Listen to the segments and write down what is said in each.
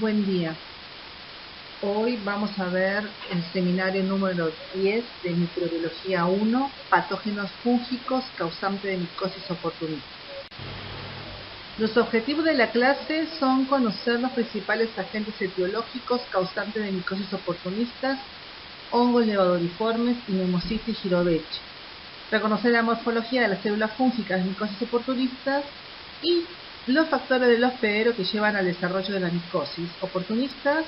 Buen día. Hoy vamos a ver el seminario número 10 de Microbiología 1, patógenos fúngicos causantes de micosis oportunista. Los objetivos de la clase son conocer los principales agentes etiológicos causantes de micosis oportunistas, hongos levaduriformes y Pneumocystis jirovecii, reconocer la morfología de las células fúngicas de micosis oportunistas y los factores del hospedero que llevan al desarrollo de la micosis oportunistas,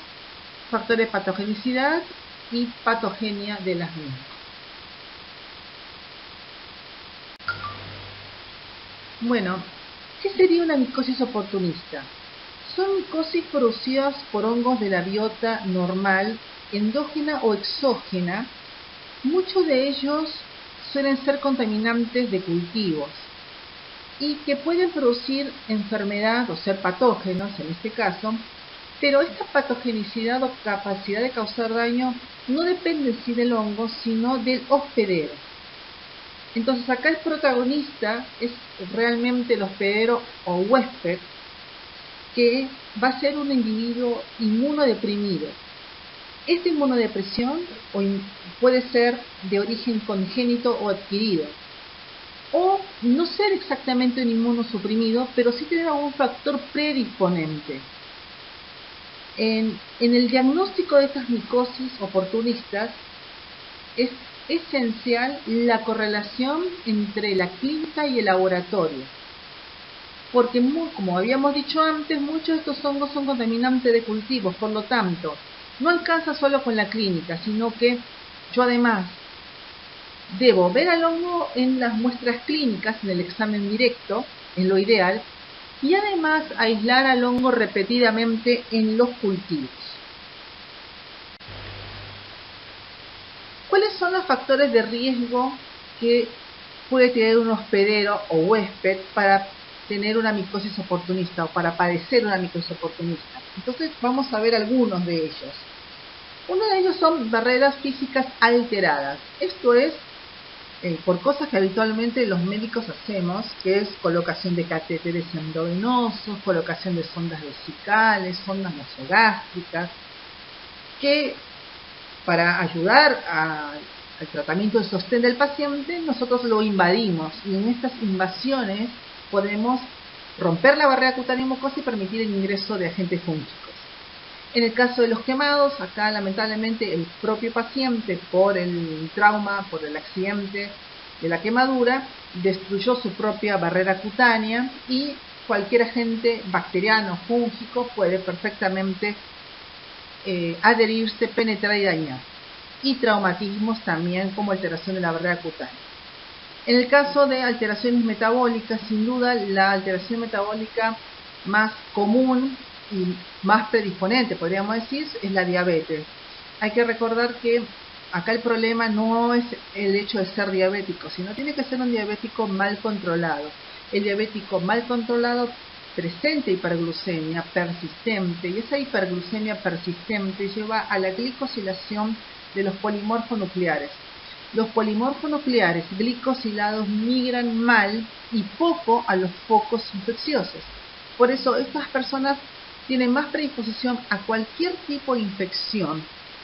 factores de patogenicidad y patogenia de las mismas. Bueno, ¿qué sería una micosis oportunista? Son micosis producidas por hongos de la biota normal, endógena o exógena. Muchos de ellos suelen ser contaminantes de cultivos y que pueden producir enfermedad o ser patógenos en este caso, pero esta patogenicidad o capacidad de causar daño no depende en sí del hongo, sino del hospedero. Entonces acá el protagonista es realmente el hospedero o huésped, que va a ser un individuo inmunodeprimido. Esta inmunodepresión puede ser de origen congénito o adquirido, o no ser exactamente un inmunosuprimido, pero sí tener algún factor predisponente. En el diagnóstico de estas micosis oportunistas es esencial la correlación entre la clínica y el laboratorio, porque como habíamos dicho antes, muchos de estos hongos son contaminantes de cultivos, por lo tanto, no alcanza solo con la clínica, sino que yo además debo ver al hongo en las muestras clínicas, en el examen directo, en lo ideal, y además aislar al hongo repetidamente en los cultivos. ¿Cuáles son los factores de riesgo que puede tener un hospedero o huésped para tener una micosis oportunista o para padecer una micosis oportunista? Entonces vamos a ver algunos de ellos. Uno de ellos son barreras físicas alteradas. Esto es por cosas que habitualmente los médicos hacemos, que es colocación de catéteres endovenosos, colocación de sondas vesicales, sondas nasogástricas, que para ayudar al tratamiento de sostén del paciente, nosotros lo invadimos, y en estas invasiones podemos romper la barrera cutánea mucosa y permitir el ingreso de agentes fúngicos. En el caso de los quemados, acá lamentablemente el propio paciente, por el trauma, por el accidente de la quemadura, destruyó su propia barrera cutánea, y cualquier agente bacteriano o fúngico puede perfectamente adherirse, penetrar y dañar. Y traumatismos también, como alteración de la barrera cutánea. En el caso de alteraciones metabólicas, sin duda la alteración metabólica más común y más predisponente, podríamos decir, es la diabetes. Hay que recordar que acá el problema no es el hecho de ser diabético, sino tiene que ser un diabético mal controlado. El diabético mal controlado presenta hiperglucemia persistente, y esa hiperglucemia persistente lleva a la glicosilación de los polimorfonucleares. Los polimorfonucleares glicosilados migran mal y poco a los focos infecciosos. Por eso estas personas tienen más predisposición a cualquier tipo de infección,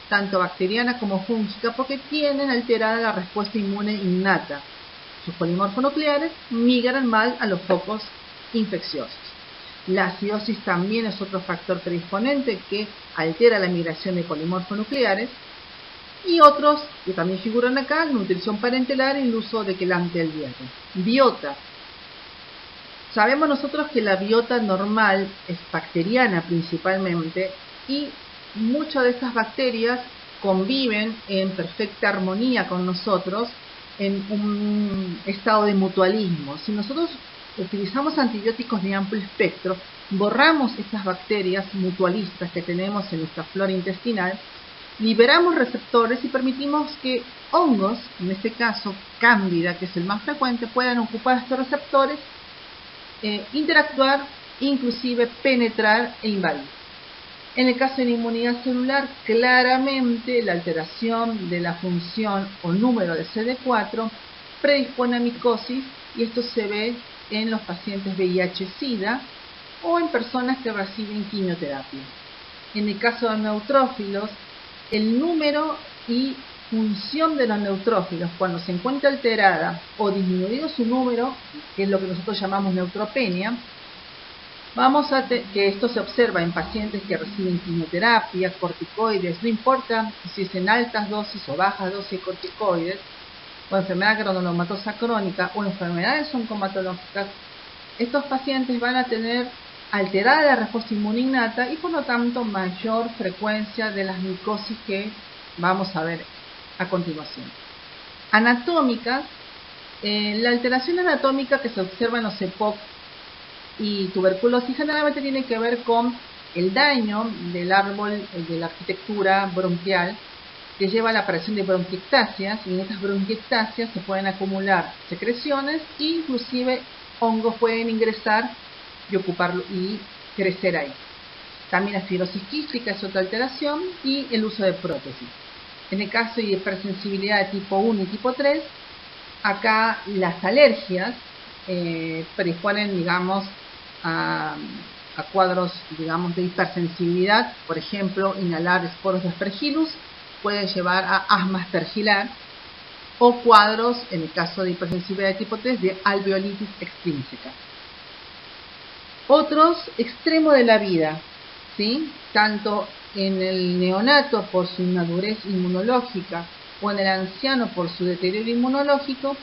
tanto bacteriana como fúngica, porque tienen alterada la respuesta inmune innata. Sus polimorfonucleares migran mal a los focos infecciosos. La acidosis también es otro factor predisponente que altera la migración de polimorfonucleares. Y otros que también figuran acá: nutrición parenteral y el uso de quelante del hierro. Biota. Sabemos nosotros que la biota normal es bacteriana principalmente, y muchas de estas bacterias conviven en perfecta armonía con nosotros en un estado de mutualismo. Si nosotros utilizamos antibióticos de amplio espectro, borramos estas bacterias mutualistas que tenemos en nuestra flora intestinal, liberamos receptores y permitimos que hongos, en este caso cándida, que es el más frecuente, puedan ocupar estos receptores, interactuar, inclusive penetrar e invadir. En el caso de la inmunidad celular, claramente la alteración de la función o número de CD4 predispone a micosis, y esto se ve en los pacientes VIH-Sida o en personas que reciben quimioterapia. En el caso de neutrófilos, el número y función de los neutrófilos, cuando se encuentra alterada o disminuido su número, que es lo que nosotros llamamos neutropenia, que esto se observa en pacientes que reciben quimioterapia, corticoides, no importa si es en altas dosis o bajas dosis de corticoides, o enfermedad granulomatosa crónica o enfermedades oncomatológicas, estos pacientes van a tener alterada la respuesta inmune innata y por lo tanto mayor frecuencia de las micosis que vamos a ver a continuación. Anatómicas, la alteración anatómica que se observa en los EPOC y tuberculosis generalmente tiene que ver con el daño del árbol de la arquitectura bronquial que lleva a la aparición de bronquiectasias, y en estas bronquiectasias se pueden acumular secreciones e inclusive hongos pueden ingresar y ocuparlo y crecer ahí. También la fibrosis quística es otra alteración y el uso de prótesis. En el caso de hipersensibilidad de tipo 1 y tipo 3, acá las alergias predisponen, digamos, a cuadros, digamos, de hipersensibilidad. Por ejemplo, inhalar esporos de Aspergillus puede llevar a asma aspergilar, o cuadros, en el caso de hipersensibilidad de tipo 3, de alveolitis extrínseca. Otros extremos de la vida, ¿sí? Tanto en el neonato por su inmadurez inmunológica o en el anciano por su deterioro inmunológico,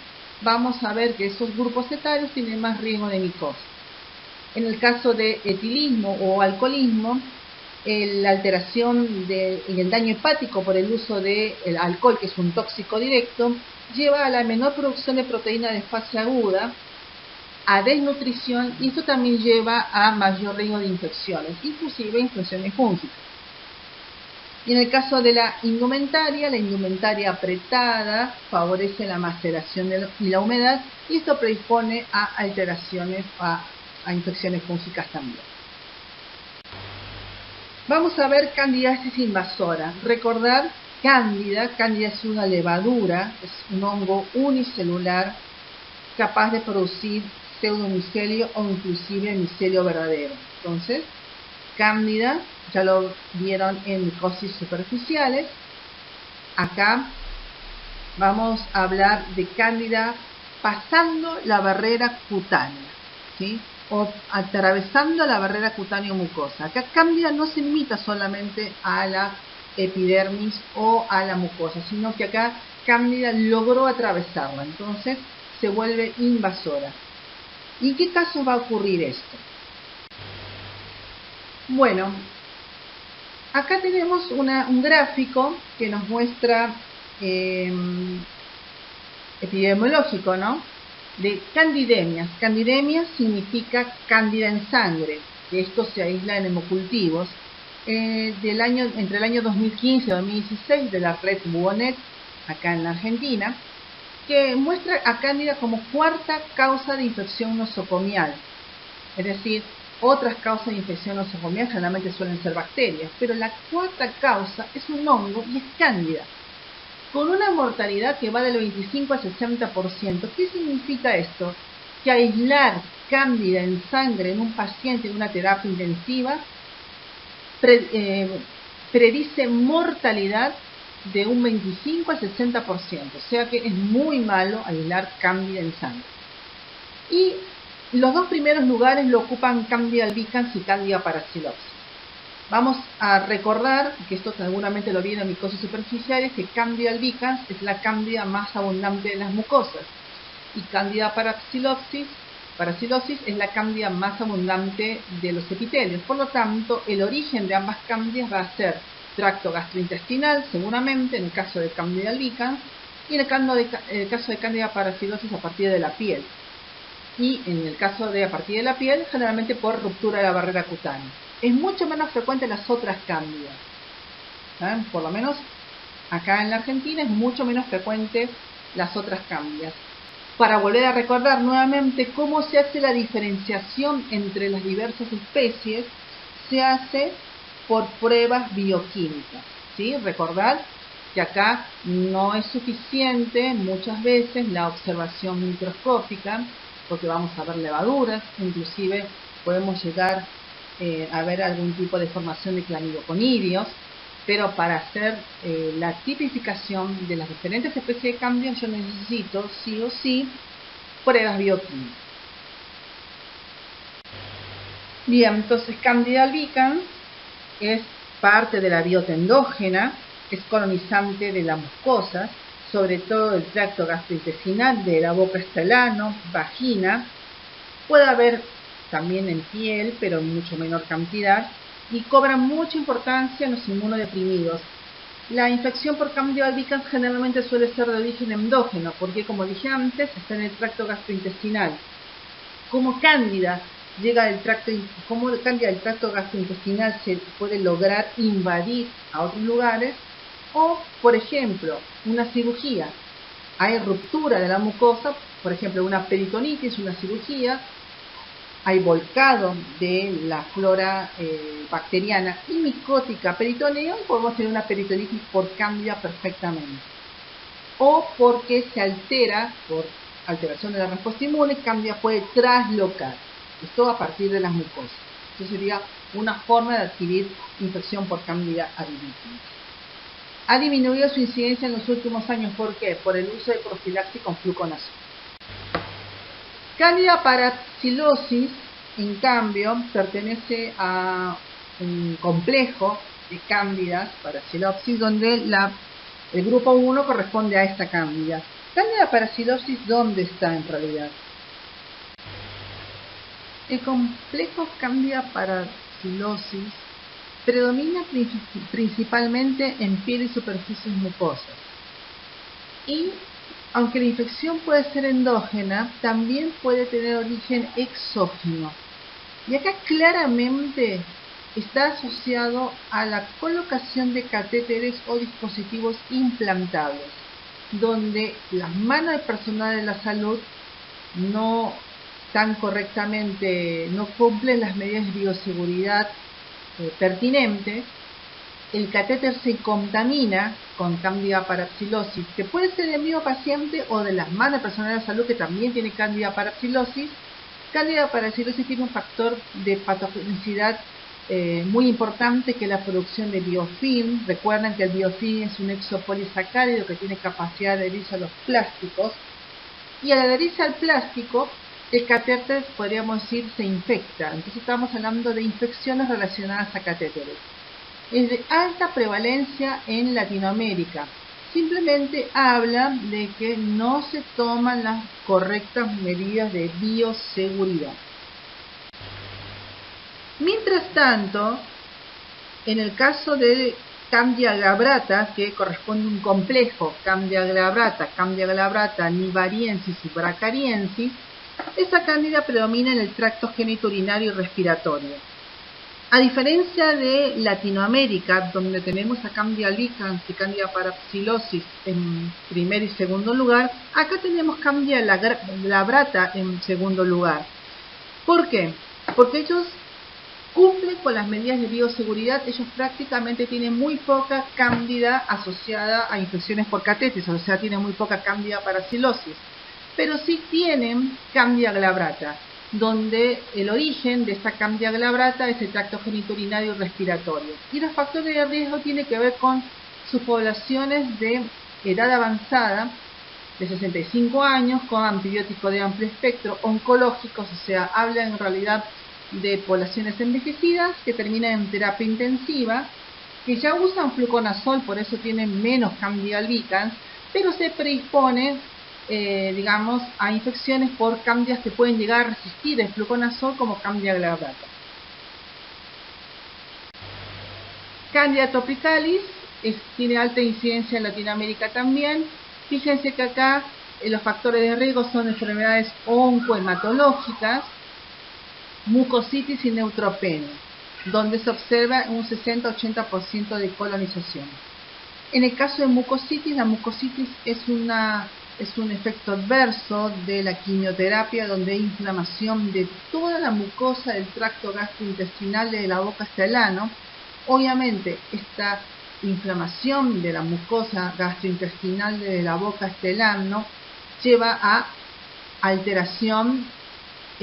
vamos a ver que esos grupos etarios tienen más riesgo de micosis. En el caso de etilismo o alcoholismo, la alteración y el daño hepático por el uso del alcohol, que es un tóxico directo, lleva a la menor producción de proteína de fase aguda, a desnutrición, y esto también lleva a mayor riesgo de infecciones, inclusive infecciones fúngicas. Y en el caso de la indumentaria apretada favorece la maceración y la humedad, y esto predispone a alteraciones, a infecciones fúngicas también. Vamos a ver candidiasis invasora. Recordar, cándida es una levadura, es un hongo unicelular capaz de producir pseudomicelio o inclusive micelio verdadero. Entonces, cándida, ya lo vieron en micosis superficiales. Acá vamos a hablar de cándida pasando la barrera cutánea, ¿sí? O atravesando la barrera cutáneo mucosa. Acá cándida no se limita solamente a la epidermis o a la mucosa, sino que acá cándida logró atravesarla, entonces se vuelve invasora. ¿Y en qué casos va a ocurrir esto? Bueno, acá tenemos un gráfico que nos muestra epidemiológico, ¿no? De candidemias. Candidemia significa cándida en sangre, que esto se aísla en hemocultivos. Entre el año 2015 y 2016 de la red Buonet, acá en la Argentina, que muestra a cándida como cuarta causa de infección nosocomial. Es decir, otras causas de infección nosocomial generalmente suelen ser bacterias, pero la cuarta causa es un hongo y es cándida, con una mortalidad que va del 25 al 60%. ¿Qué significa esto? Que aislar cándida en sangre en un paciente en una terapia intensiva predice mortalidad de un 25 al 60%, o sea que es muy malo aislar cándida en sangre. Y los dos primeros lugares lo ocupan Candida albicans y Candida parapsilopsis. Vamos a recordar, que esto seguramente lo vieron en micosis superficiales, que Candida albicans es la cándida más abundante de las mucosas y Candida parapsilosis es la cándida más abundante de los epitelios. Por lo tanto, el origen de ambas cándidas va a ser tracto gastrointestinal, seguramente, en el caso de Candida albicans, y en el caso de Candida parapsilosis a partir de la piel. Y en el caso de a partir de la piel, generalmente por ruptura de la barrera cutánea. Es mucho menos frecuente las otras cándidas. ¿Saben? Por lo menos acá en la Argentina es mucho menos frecuente las otras cándidas. Para volver a recordar nuevamente cómo se hace la diferenciación entre las diversas especies, se hace por pruebas bioquímicas, ¿sí? Recordar que acá no es suficiente muchas veces la observación microscópica, porque vamos a ver levaduras, inclusive podemos llegar haber algún tipo de formación de clamidoconidios, pero para hacer la tipificación de las diferentes especies de Candida yo necesito sí o sí pruebas bioquímicas. Bien, entonces Candida albicans es parte de la biota endógena, es colonizante de las mucosas, sobre todo del tracto gastrointestinal, de la boca hasta el ano, vagina. Puede haber también en piel, pero en mucho menor cantidad, y cobra mucha importancia en los inmunodeprimidos. La infección por Candida albicans generalmente suele ser de origen endógeno, porque como dije antes, está en el tracto gastrointestinal. Como Cándida llega del tracto, como Cándida del tracto gastrointestinal se puede lograr invadir a otros lugares, o por ejemplo, una cirugía. Hay ruptura de la mucosa, por ejemplo, una peritonitis, una cirugía, hay volcado de la flora bacteriana y micótica peritoneo y podemos tener una peritonitis por Cándida perfectamente. O porque se altera, por alteración de la respuesta inmune, Cándida puede traslocar. Esto a partir de las mucosas. Esto sería una forma de adquirir infección por Cándida albicans. Ha disminuido su incidencia en los últimos años. ¿Por qué? Por el uso de profilaxis con fluconazol. Candida parapsilosis, en cambio, pertenece a un complejo de cándidas parapsilosis donde el grupo 1 corresponde a esta cándida. Candida parapsilosis, ¿dónde está en realidad? El complejo Candida parapsilosis predomina principalmente en piel y superficies mucosas. Y aunque la infección puede ser endógena, también puede tener origen exógeno. Y acá claramente está asociado a la colocación de catéteres o dispositivos implantables, donde las manos del personal de la salud no están correctamente, no cumplen las medidas de bioseguridad pertinentes. El catéter se contamina con Candida parapsilosis, que puede ser del mismo paciente o de las manos del personal de la salud que también tiene Candida parapsilosis. Candida parapsilosis tiene un factor de patogenicidad muy importante, que es la producción de biofilm. Recuerden que el biofilm es un exopolisacárido que tiene capacidad de adherirse a los plásticos, y al adherirse al plástico el catéter, podríamos decir, se infecta. Entonces estamos hablando de infecciones relacionadas a catéteres. Es de alta prevalencia en Latinoamérica. Simplemente habla de que no se toman las correctas medidas de bioseguridad. Mientras tanto, en el caso de Candida glabrata, que corresponde a un complejo Candida glabrata, nivariensis y bracariensis, esa cándida predomina en el tracto genitourinario y respiratorio. A diferencia de Latinoamérica, donde tenemos a Candida albicans y Candida parapsilosis en primer y segundo lugar, acá tenemos Candida glabrata en segundo lugar. ¿Por qué? Porque ellos cumplen con las medidas de bioseguridad. Ellos prácticamente tienen muy poca cándida asociada a infecciones por catéteres, o sea, tienen muy poca Candida parapsilosis, pero sí tienen Candida glabrata, donde el origen de esta Candida glabrata es el tracto genitourinario y respiratorio. Y los factores de riesgo tienen que ver con sus poblaciones de edad avanzada, de 65 años, con antibióticos de amplio espectro, oncológicos, o sea, habla en realidad de poblaciones envejecidas que terminan en terapia intensiva, que ya usan fluconazol, por eso tienen menos Candida albicans, pero se predispone digamos, a infecciones por cándidas que pueden llegar a resistir el fluconazol, como Candida glabrata. Candida tropicalis tiene alta incidencia en Latinoamérica también. Fíjense que acá los factores de riesgo son enfermedades oncohematológicas, mucositis y neutropenia, donde se observa un 60-80% de colonización. En el caso de mucositis, la mucositis es un efecto adverso de la quimioterapia, donde hay inflamación de toda la mucosa del tracto gastrointestinal, de la boca hasta el ano. Obviamente, esta inflamación de la mucosa gastrointestinal de la boca hasta el ano lleva a alteración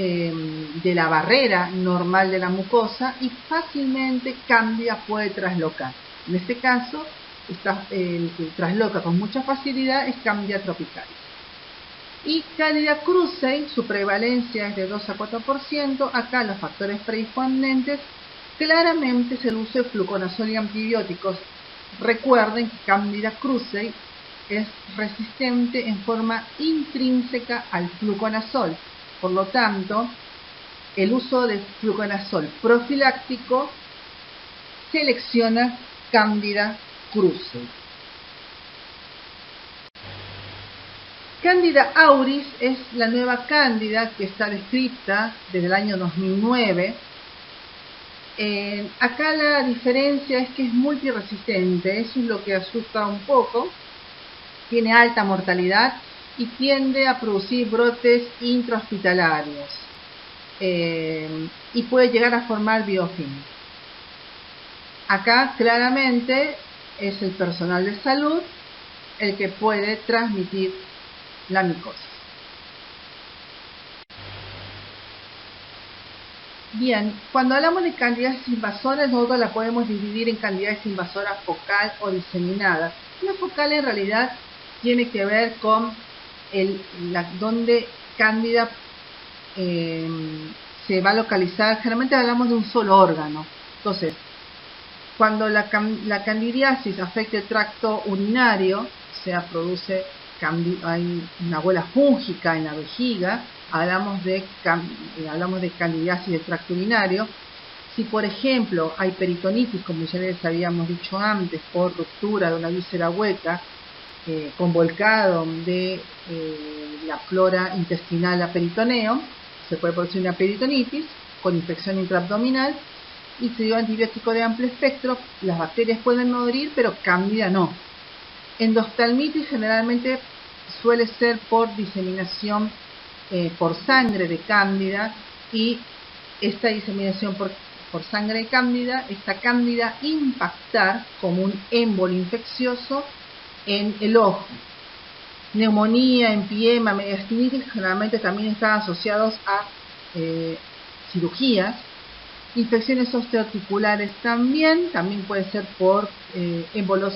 de la barrera normal de la mucosa y fácilmente Cándida puede traslocar. En este caso, el que trasloca con mucha facilidad es Cándida tropicalis. Y Candida krusei, su prevalencia es de 2 a 4%. Acá los factores predisponentes claramente es el uso de fluconazol y antibióticos. Recuerden que Candida krusei es resistente en forma intrínseca al fluconazol. Por lo tanto, el uso de fluconazol profiláctico selecciona Candida krusei. Candida auris es la nueva cándida que está descrita desde el año 2009. Acá la diferencia es que es multiresistente, eso es lo que asusta un poco. Tiene alta mortalidad y tiende a producir brotes intrahospitalarios y puede llegar a formar biofilm. Acá claramente es el personal de salud el que puede transmitir la micosis. Bien, cuando hablamos de candidiasis invasoras, nosotros la podemos dividir en candidiasis invasora focal o diseminada. La focal en realidad tiene que ver con donde Cándida se va a localizar. Generalmente hablamos de un solo órgano. Entonces, cuando la candidiasis afecta el tracto urinario, o sea, hay una bola fúngica en la vejiga, hablamos de candidiasis del tracto urinario. Si, por ejemplo, hay peritonitis, como ya les habíamos dicho antes, por ruptura de una víscera hueca, con volcado de la flora intestinal a peritoneo, se puede producir una peritonitis con infección intraabdominal y se dio antibiótico de amplio espectro. Las bacterias pueden morir, pero Cándida no. Endoftalmitis generalmente suele ser por diseminación por sangre de Cándida, y esta diseminación por sangre de Cándida, esta Cándida impactar como un émbolo infeccioso en el ojo. Neumonía, empiema, mediastinitis generalmente también están asociados a cirugías. Infecciones osteoarticulares también puede ser por émbolos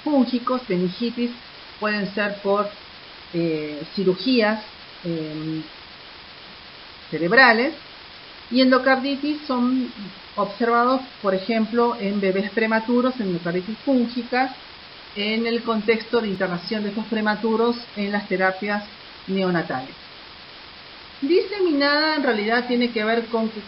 fúngicos, meningitis, pueden ser por cirugías cerebrales, y endocarditis son observados, por ejemplo, en bebés prematuros, en endocarditis fúngicas, en el contexto de internación de estos prematuros en las terapias neonatales. Diseminada en realidad tiene que ver con que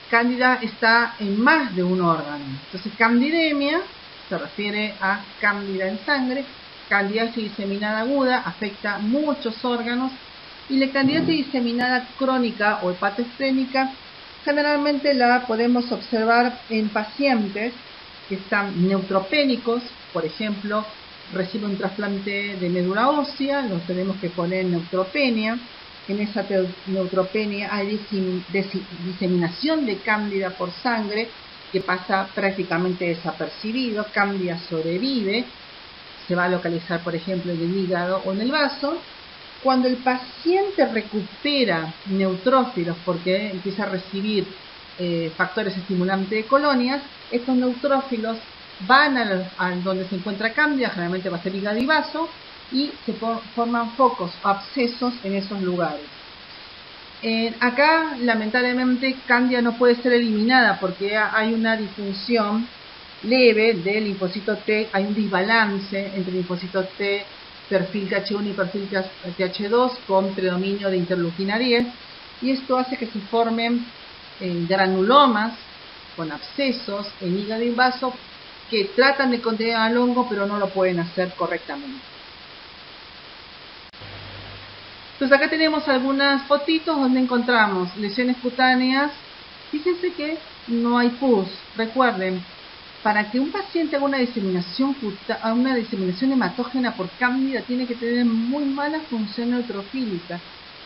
Cándida está en más de un órgano. Entonces, candidemia se refiere a Cándida en sangre. Candidiasis diseminada aguda afecta muchos órganos, y la candidiasis diseminada crónica o hepatoesplénica generalmente la podemos observar en pacientes que están neutropénicos. Por ejemplo, recibe un trasplante de médula ósea, los tenemos que poner neutropenia. En esa neutropenia hay diseminación de Cándida por sangre que pasa prácticamente desapercibido. Cándida sobrevive, se va a localizar, por ejemplo, en el hígado o en el vaso. Cuando el paciente recupera neutrófilos porque empieza a recibir factores estimulantes de colonias, estos neutrófilos van a donde se encuentra Cándida, generalmente va a ser hígado y vaso, y se forman focos o abscesos en esos lugares. Acá, lamentablemente, Cándida no puede ser eliminada porque hay una disfunción leve del linfocito T, hay un desbalance entre linfocito T, perfil TH1 y perfil TH2 con predominio de interleuquina 10, y esto hace que se formen granulomas con abscesos en hígado y vaso que tratan de contener al hongo pero no lo pueden hacer correctamente. Entonces acá tenemos algunas fotitos donde encontramos lesiones cutáneas. Fíjense que no hay pus. Recuerden, para que un paciente haga una diseminación hematógena por Cándida tiene que tener muy mala función neutrofílica.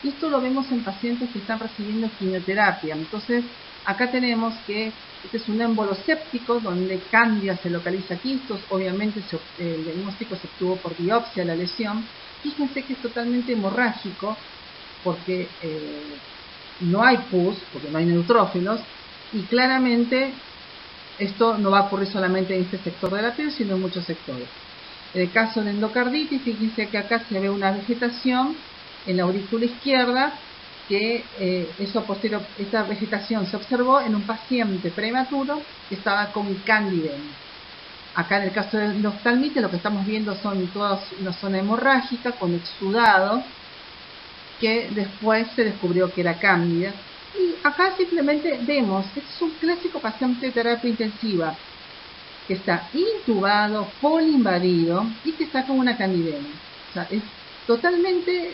Y esto lo vemos en pacientes que están recibiendo quimioterapia. Entonces acá tenemos que este es un émbolo séptico donde Cándida se localiza aquí. Obviamente el diagnóstico se obtuvo por biopsia la lesión. Fíjense que es totalmente hemorrágico porque no hay pus, porque no hay neutrófilos, y claramente esto no va a ocurrir solamente en este sector de la piel, sino en muchos sectores. En el caso de endocarditis, fíjense que acá se ve una vegetación en la aurícula izquierda, que esta vegetación se observó en un paciente prematuro que estaba con candidemia. Acá en el caso de endoftalmitis lo que estamos viendo son toda una zona hemorrágica con exudado, que después se descubrió que era cándida. Y acá simplemente vemos, es un clásico paciente de terapia intensiva, que está intubado, poliinvadido y que está con una candidemia. O sea, es totalmente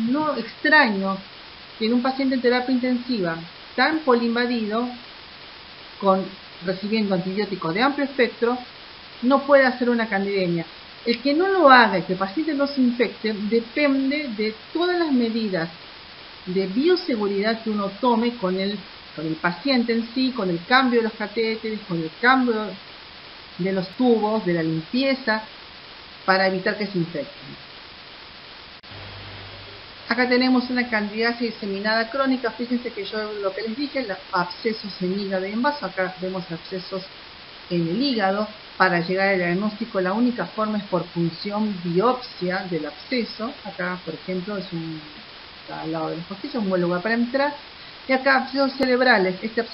no extraño que en un paciente en terapia intensiva tan poliinvadido, recibiendo antibióticos de amplio espectro, no puede hacer una candidemia. El que no lo haga y que el paciente no se infecte depende de todas las medidas de bioseguridad que uno tome con el paciente en sí, con el cambio de los catéteres, con el cambio de los tubos, de la limpieza, para evitar que se infecten. Acá tenemos una candidiasis diseminada crónica. Fíjense que yo lo que les dije, los abscesos en hígado y en vaso. Acá vemos abscesos en el hígado. Para llegar al diagnóstico, la única forma es por punción biopsia del absceso. Acá, por ejemplo, está al lado de los costillos, un buen lugar para entrar. Y acá abscesos cerebrales. Estos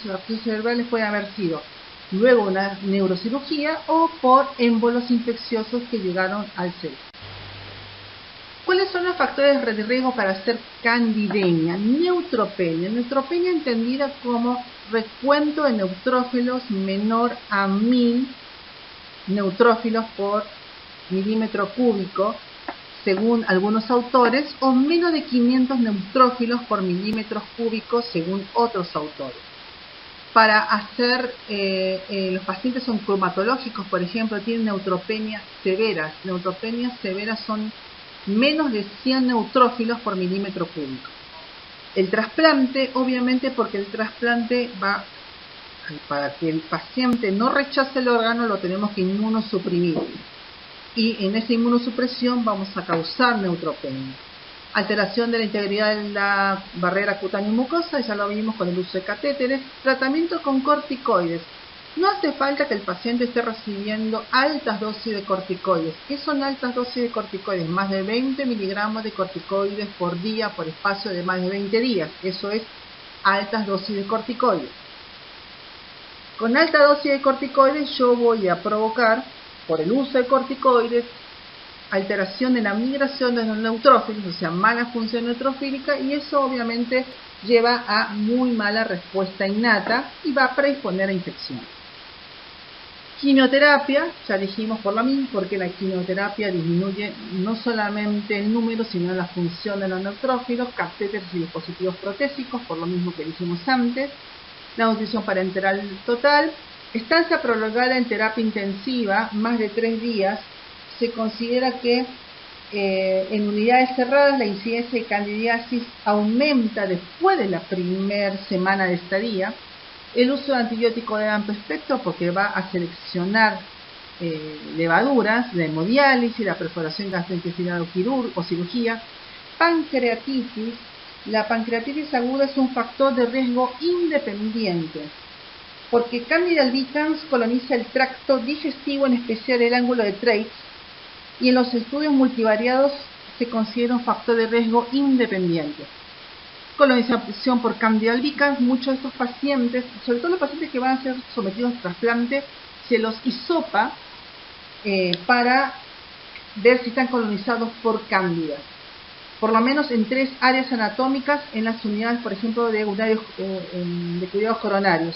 abscesos cerebrales pueden haber sido luego una neurocirugía o por émbolos infecciosos que llegaron al cerebro. ¿Cuáles son los factores de riesgo para hacer candidemia? Neutropenia. Neutropenia entendida como recuento de neutrófilos menor a 1000 neutrófilos por milímetro cúbico, según algunos autores, o menos de 500 neutrófilos por milímetros cúbicos, según otros autores. Para hacer, los pacientes son cromatológicos, por ejemplo, tienen neutropenias severas. Neutropenias severas son menos de 100 neutrófilos por milímetro cúbico. El trasplante, obviamente, porque el trasplante va, para que el paciente no rechace el órgano, lo tenemos que inmunosuprimir. Y en esa inmunosupresión vamos a causar neutropenia. Alteración de la integridad de la barrera cutáneo-mucosa, ya lo vimos con el uso de catéteres. Tratamiento con corticoides. No hace falta que el paciente esté recibiendo altas dosis de corticoides. ¿Qué son altas dosis de corticoides? Más de 20 miligramos de corticoides por día por espacio de más de 20 días. Eso es altas dosis de corticoides. Con alta dosis de corticoides yo voy a provocar, por el uso de corticoides, alteración de la migración de los neutrófilos, o sea, mala función neutrofílica, y eso obviamente lleva a muy mala respuesta innata y va a predisponer a infección. Quimioterapia, ya dijimos por la misma, porque la quimioterapia disminuye no solamente el número, sino la función de los neutrófilos, catéteres y dispositivos protésicos, por lo mismo que dijimos antes. La nutrición parenteral total, estancia prolongada en terapia intensiva, más de 3 días, se considera que en unidades cerradas la incidencia de candidiasis aumenta después de la primera semana de estadía. El uso de antibiótico de amplio espectro, porque va a seleccionar levaduras, la hemodiálisis, la perforación gastrointestinal o cirugía. Pancreatitis. La pancreatitis aguda es un factor de riesgo independiente, porque Candida albicans coloniza el tracto digestivo, en especial el ángulo de Treitz, y en los estudios multivariados se considera un factor de riesgo independiente. Colonización por Candida albicans, muchos de estos pacientes, sobre todo los pacientes que van a ser sometidos a trasplante, se los hisopa para ver si están colonizados por Candida. Por lo menos en 3 áreas anatómicas en las unidades, por ejemplo, de cuidados coronarios.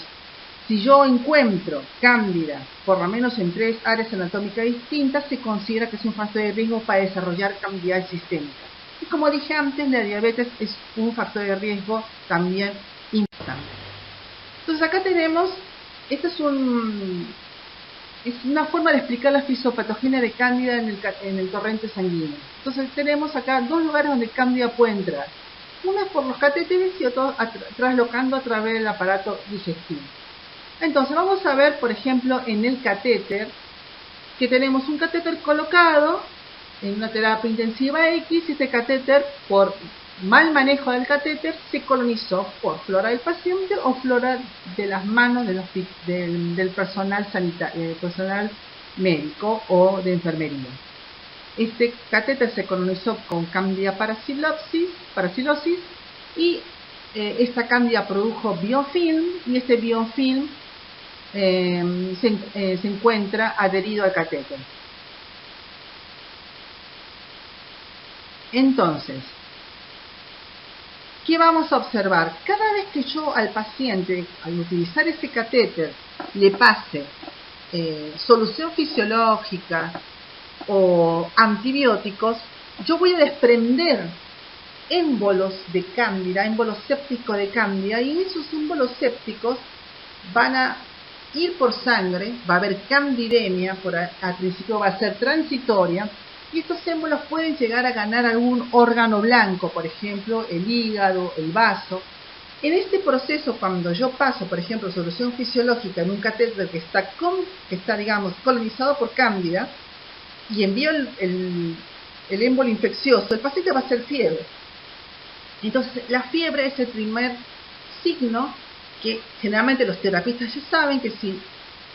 Si yo encuentro Cándida, por lo menos en 3 áreas anatómicas distintas, se considera que es un factor de riesgo para desarrollar candidiasis sistémica. Y como dije antes, la diabetes es un factor de riesgo también importante. Entonces acá tenemos, esta es una forma de explicar la fisiopatogenia de Cándida en el torrente sanguíneo. Entonces tenemos acá 2 lugares donde Cándida puede entrar. Una es por los catéteres y otro traslocando a través del aparato digestivo. Entonces vamos a ver, por ejemplo, en el catéter, que tenemos un catéter colocado en una terapia intensiva X, y este catéter, por mal manejo del catéter se colonizó por flora del paciente o flora de las manos del personal sanitario, personal médico o de enfermería. Este catéter se colonizó con Candida parasilosis y esta Candida produjo biofilm y este biofilm se encuentra adherido al catéter. Entonces, ¿qué vamos a observar? Cada vez que yo al paciente, al utilizar ese catéter, le pase solución fisiológica o antibióticos, yo voy a desprender émbolos de cándida, émbolos sépticos de cándida, y esos émbolos sépticos van a ir por sangre, va a haber candidemia, al principio va a ser transitoria, y estos émbolos pueden llegar a ganar algún órgano blanco, por ejemplo, el hígado, el vaso. En este proceso, cuando yo paso, por ejemplo, solución fisiológica en un catéter que está digamos, colonizado por cándida, y envío el émbolo infeccioso, el paciente va a hacer fiebre. Entonces, la fiebre es el primer signo que generalmente los terapistas ya saben que si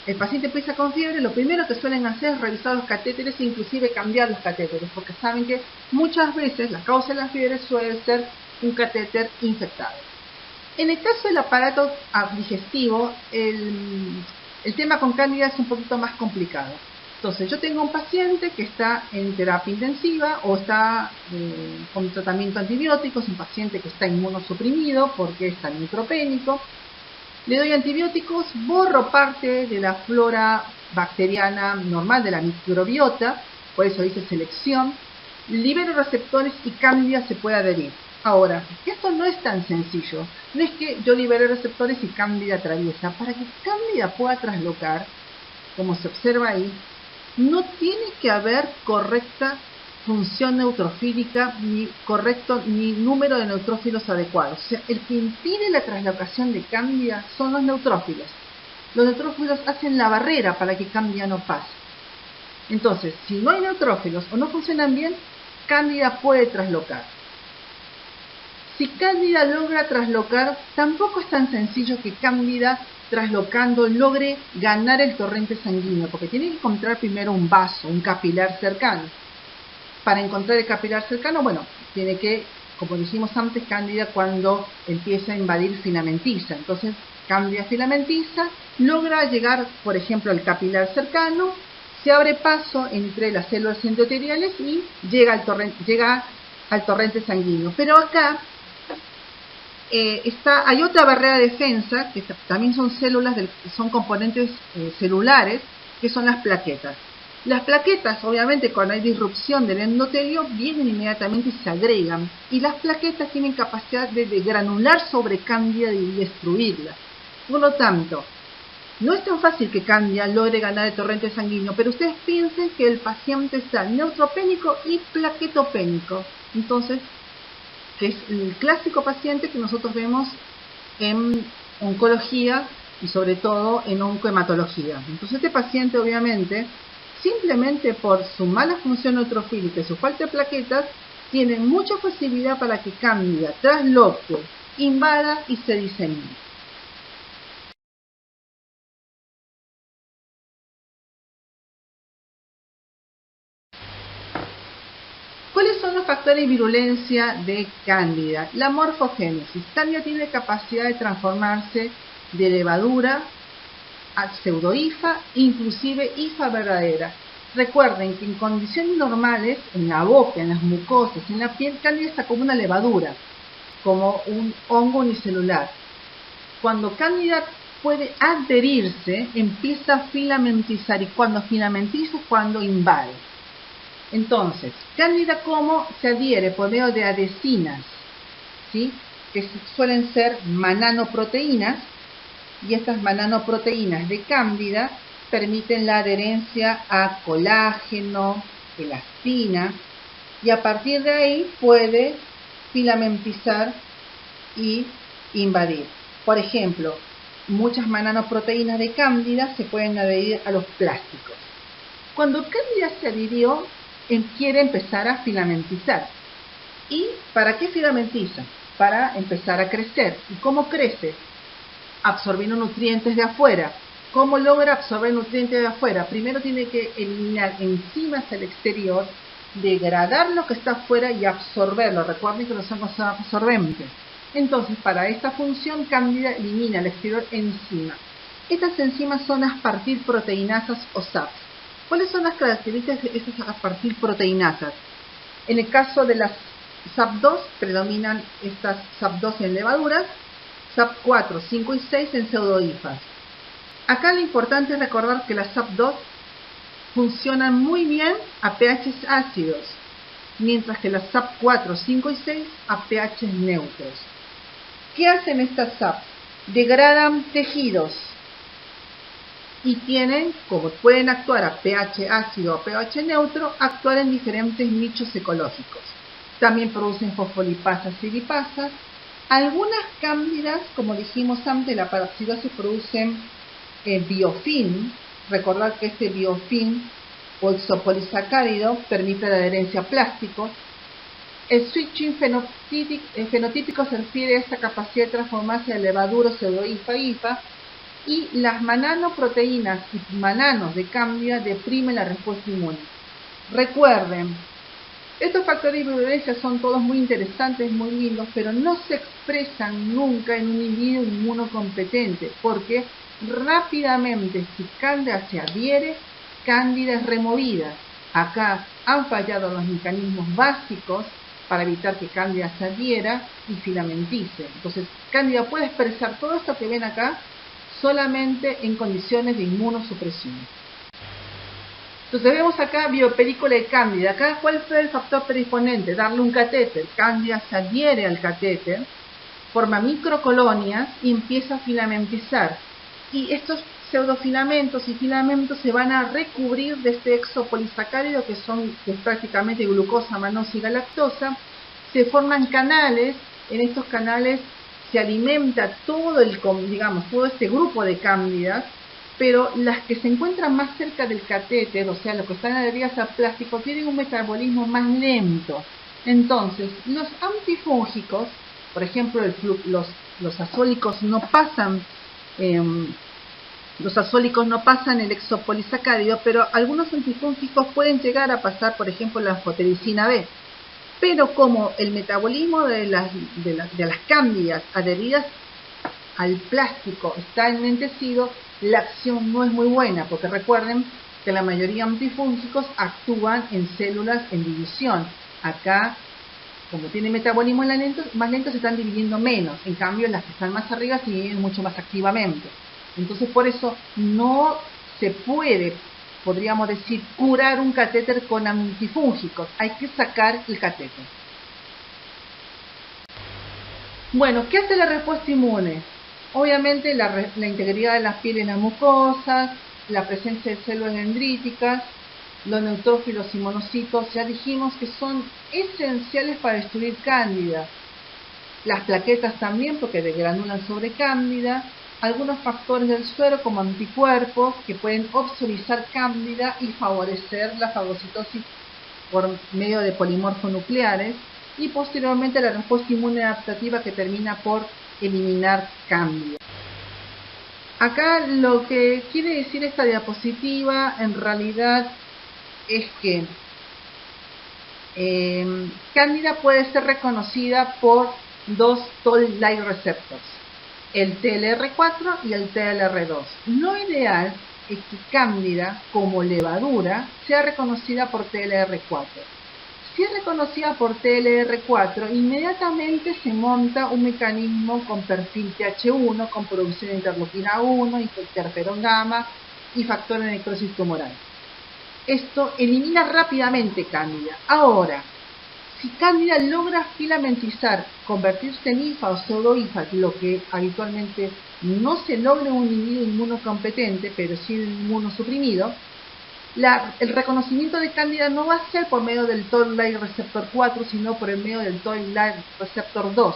el paciente empieza con fiebre, lo primero que suelen hacer es revisar los catéteres e inclusive cambiar los catéteres, porque saben que muchas veces la causa de la fiebre suele ser un catéter infectado. En el caso del aparato digestivo, el tema con cándida es un poquito más complicado. Entonces, yo tengo un paciente que está en terapia intensiva o está con tratamiento antibiótico, es un paciente que está inmunosuprimido porque está neutropénico. Le doy antibióticos, borro parte de la flora bacteriana normal de la microbiota, por eso dice selección, libero receptores y cándida se puede adherir. Ahora, esto no es tan sencillo, no es que yo libere receptores y cándida atraviesa. Para que cándida pueda traslocar, como se observa ahí, no tiene que haber correcta función neutrofílica ni número de neutrófilos adecuados. O sea, el que impide la traslocación de cándida son los neutrófilos. Los neutrófilos hacen la barrera para que cándida no pase. Entonces, si no hay neutrófilos o no funcionan bien, cándida puede traslocar. Si cándida logra traslocar, tampoco es tan sencillo que cándida traslocando logre ganar el torrente sanguíneo, porque tiene que encontrar primero un vaso, un capilar cercano. Para encontrar el capilar cercano, bueno, tiene que, como dijimos antes, cándida cuando empieza a invadir filamentiza. Entonces, cándida filamentiza logra llegar, por ejemplo, al capilar cercano, se abre paso entre las células endoteliales y llega al torrente sanguíneo. Pero acá hay otra barrera de defensa, que también son son componentes celulares, que son las plaquetas. Las plaquetas, obviamente, cuando hay disrupción del endotelio, vienen inmediatamente y se agregan. Y las plaquetas tienen capacidad de granular sobre cándida y destruirla. Por lo tanto, no es tan fácil que cándida logre ganar el torrente sanguíneo, pero ustedes piensen que el paciente está neutropénico y plaquetopénico. Entonces, que es el clásico paciente que nosotros vemos en oncología y sobre todo en oncohematología. Entonces, este paciente, obviamente, simplemente por su mala función neutrofílica y su falta de plaquetas, tiene mucha facilidad para que cándida trasloque, invada y se disemine. ¿Cuáles son los factores de virulencia de cándida? La morfogénesis. Cándida tiene capacidad de transformarse de levadura a pseudohifa, inclusive hifa verdadera. Recuerden que en condiciones normales, en la boca, en las mucosas, en la piel, cándida está como una levadura, como un hongo unicelular. Cuando cándida puede adherirse, empieza a filamentizar, y cuando filamentiza es cuando invade. Entonces, cándida, ¿cómo se adhiere? Por medio de adhesinas, ¿sí? Que suelen ser mananoproteínas, y estas mananoproteínas de cándida permiten la adherencia a colágeno, elastina, y a partir de ahí puede filamentizar y invadir. Por ejemplo, muchas mananoproteínas de cándida se pueden adherir a los plásticos. Cuando cándida se adhirió, quiere empezar a filamentizar ¿Y para qué filamentiza? Para empezar a crecer. ¿Y cómo crece? Absorbiendo nutrientes de afuera. ¿Cómo logra absorber nutrientes de afuera? Primero tiene que eliminar enzimas al exterior, degradar lo que está afuera y absorberlo. Recuerden que no son cosas absorbentes. Entonces, para esta función, Cándida elimina al exterior enzimas. Estas enzimas son aspartil proteinasas o SAPs. ¿Cuáles son las características de estas aspartil proteinasas? En el caso de las SAP2, predominan estas SAP2 en levaduras, SAP4, 5 y 6 en pseudohifas. Acá lo importante es recordar que las SAP2 funcionan muy bien a pHs ácidos, mientras que las SAP4, 5 y 6 a pHs neutros. ¿Qué hacen estas SAPs? Degradan tejidos y tienen, como pueden actuar a pH ácido o pH neutro, actuar en diferentes nichos ecológicos. También producen fosfolipasas y lipasas. Algunas cándidas, como dijimos antes, la paraxidosis producen biofilm. Recordad que este biofilm o exopolisacárido permite la adherencia a plásticos. El switching fenotípico se refiere a esta capacidad de transformarse de levadura, pseudohifa, hifa, y las mananoproteínas y mananos de cándida deprimen la respuesta inmune. Recuerden, estos factores de virulencia son todos muy interesantes, muy lindos, pero no se expresan nunca en un individuo inmunocompetente, porque rápidamente, si cándida se adhiere, cándida es removida. Acá han fallado los mecanismos básicos para evitar que cándida se adhiera y filamentice. Entonces, cándida puede expresar todo esto que ven acá solamente en condiciones de inmunosupresión. Entonces vemos acá biopelícula de cándida. Acá, ¿cuál fue el factor predisponente? Darle un catéter. Cándida se adhiere al catéter, forma microcolonias y empieza a filamentizar. Y estos pseudofilamentos y filamentos se van a recubrir de este exopolisacárido que es prácticamente glucosa, manosa y galactosa. Se forman canales. En estos canales se alimenta todo este grupo de cándidas, pero las que se encuentran más cerca del catéter, o sea, los que están adheridas al plástico, tienen un metabolismo más lento. Entonces, los antifúngicos, por ejemplo, los azólicos no pasan el exopolisacárido, pero algunos antifúngicos pueden llegar a pasar, por ejemplo, la anfotericina B. Pero como el metabolismo de las cándidas adheridas al plástico está enlentecido, la acción no es muy buena, porque recuerden que la mayoría de antifúngicos actúan en células en división. Acá, como tiene metabolismo más lento, se están dividiendo menos. En cambio, las que están más arriba se dividen mucho más activamente. Entonces, por eso no se puede, podríamos decir, curar un catéter con antifúngicos. Hay que sacar el catéter. Bueno, ¿qué hace la respuesta inmune? Obviamente la integridad de las pieles y las mucosas, la presencia de células dendríticas, los neutrófilos y monocitos, ya dijimos que son esenciales para destruir cándida. Las plaquetas también, porque degranulan sobre cándida. Algunos factores del suero como anticuerpos que pueden obsolizar cándida y favorecer la fagocitosis por medio de polimorfonucleares, y posteriormente la respuesta inmune adaptativa que termina por eliminar cándida. Acá lo que quiere decir esta diapositiva en realidad es que cándida puede ser reconocida por dos toll-like receptors, el TLR4 y el TLR2. Lo ideal es que cándida, como levadura, sea reconocida por TLR4. Si es reconocida por TLR4, inmediatamente se monta un mecanismo con perfil TH1, con producción de interleuquina 1, interferón gamma y factor de necrosis tumoral. Esto elimina rápidamente cándida. Ahora, si cándida logra filamentizar, convertirse en hifa o pseudohifa, lo que habitualmente no se logra en un individuo inmunocompetente, pero sí en un inmunosuprimido, el reconocimiento de cándida no va a ser por medio del toll-like receptor 4, sino por el medio del toll-like receptor 2.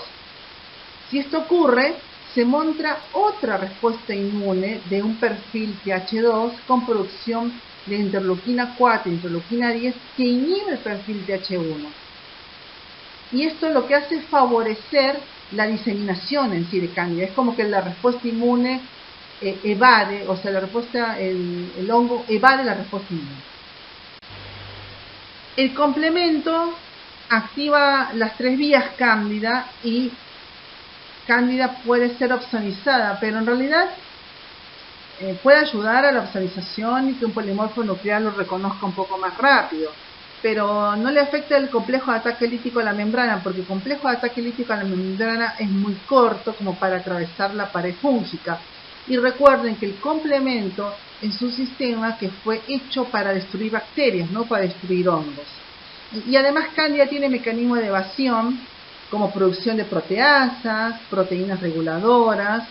Si esto ocurre, se monta otra respuesta inmune de un perfil TH2 con producción de interleuquina 4 e interleuquina 10 que inhibe el perfil TH1. y esto lo que hace es favorecer la diseminación en sí de cándida. Es como que la respuesta inmune evade, o sea, el hongo evade la respuesta inmune. El complemento activa las 3 vías cándida y cándida puede ser opsonizada, pero en realidad puede ayudar a la opsonización y que un polimorfo nuclear lo reconozca un poco más rápido, pero no le afecta el complejo de ataque lítico a la membrana, porque el complejo de ataque lítico a la membrana es muy corto como para atravesar la pared fúngica. Y recuerden que el complemento es un sistema que fue hecho para destruir bacterias, no para destruir hongos. Y además cándida tiene mecanismos de evasión como producción de proteasas, proteínas reguladoras,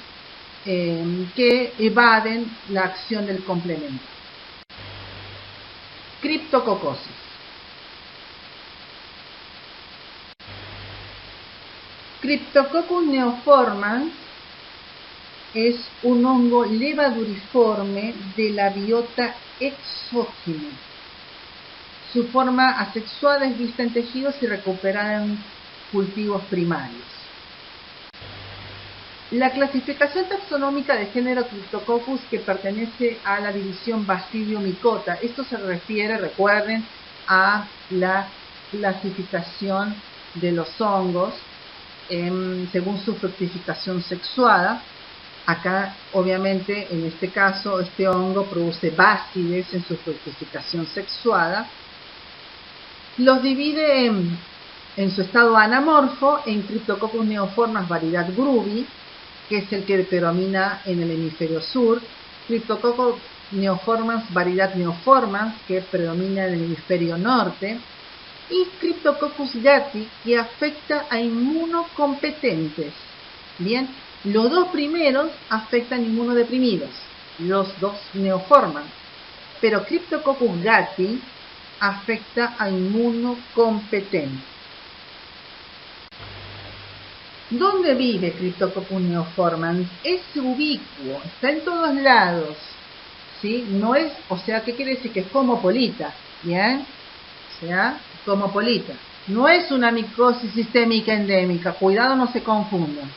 que evaden la acción del complemento. Criptococosis. Cryptococcus neoformans es un hongo levaduriforme de la biota exógena. Su forma asexuada es vista en tejidos y recuperada en cultivos primarios. La clasificación taxonómica de género Cryptococcus, que pertenece a la división Basidiomycota, esto se refiere, recuerden, a la clasificación de los hongos según su fructificación sexuada. Acá, obviamente, en este caso, este hongo produce bácides en su fructificación sexuada. Los divide en su estado anamorfo en Cryptococcus neoformans variedad Grubi, que es el que predomina en el hemisferio sur, Cryptococcus neoformans variedad Neoformans, que predomina en el hemisferio norte, y Cryptococcus gattii, que afecta a inmunocompetentes. Bien, los dos primeros afectan inmunodeprimidos, los dos neoformans, pero Cryptococcus gattii afecta a inmunocompetentes. ¿Dónde vive Cryptococcus neoformans? Es ubicuo, está en todos lados, ¿sí? No es, o sea, ¿qué quiere decir? Que es cosmopolita, ¿bien? O sea, cosmopolita. No es una micosis sistémica endémica, cuidado, no se confundan.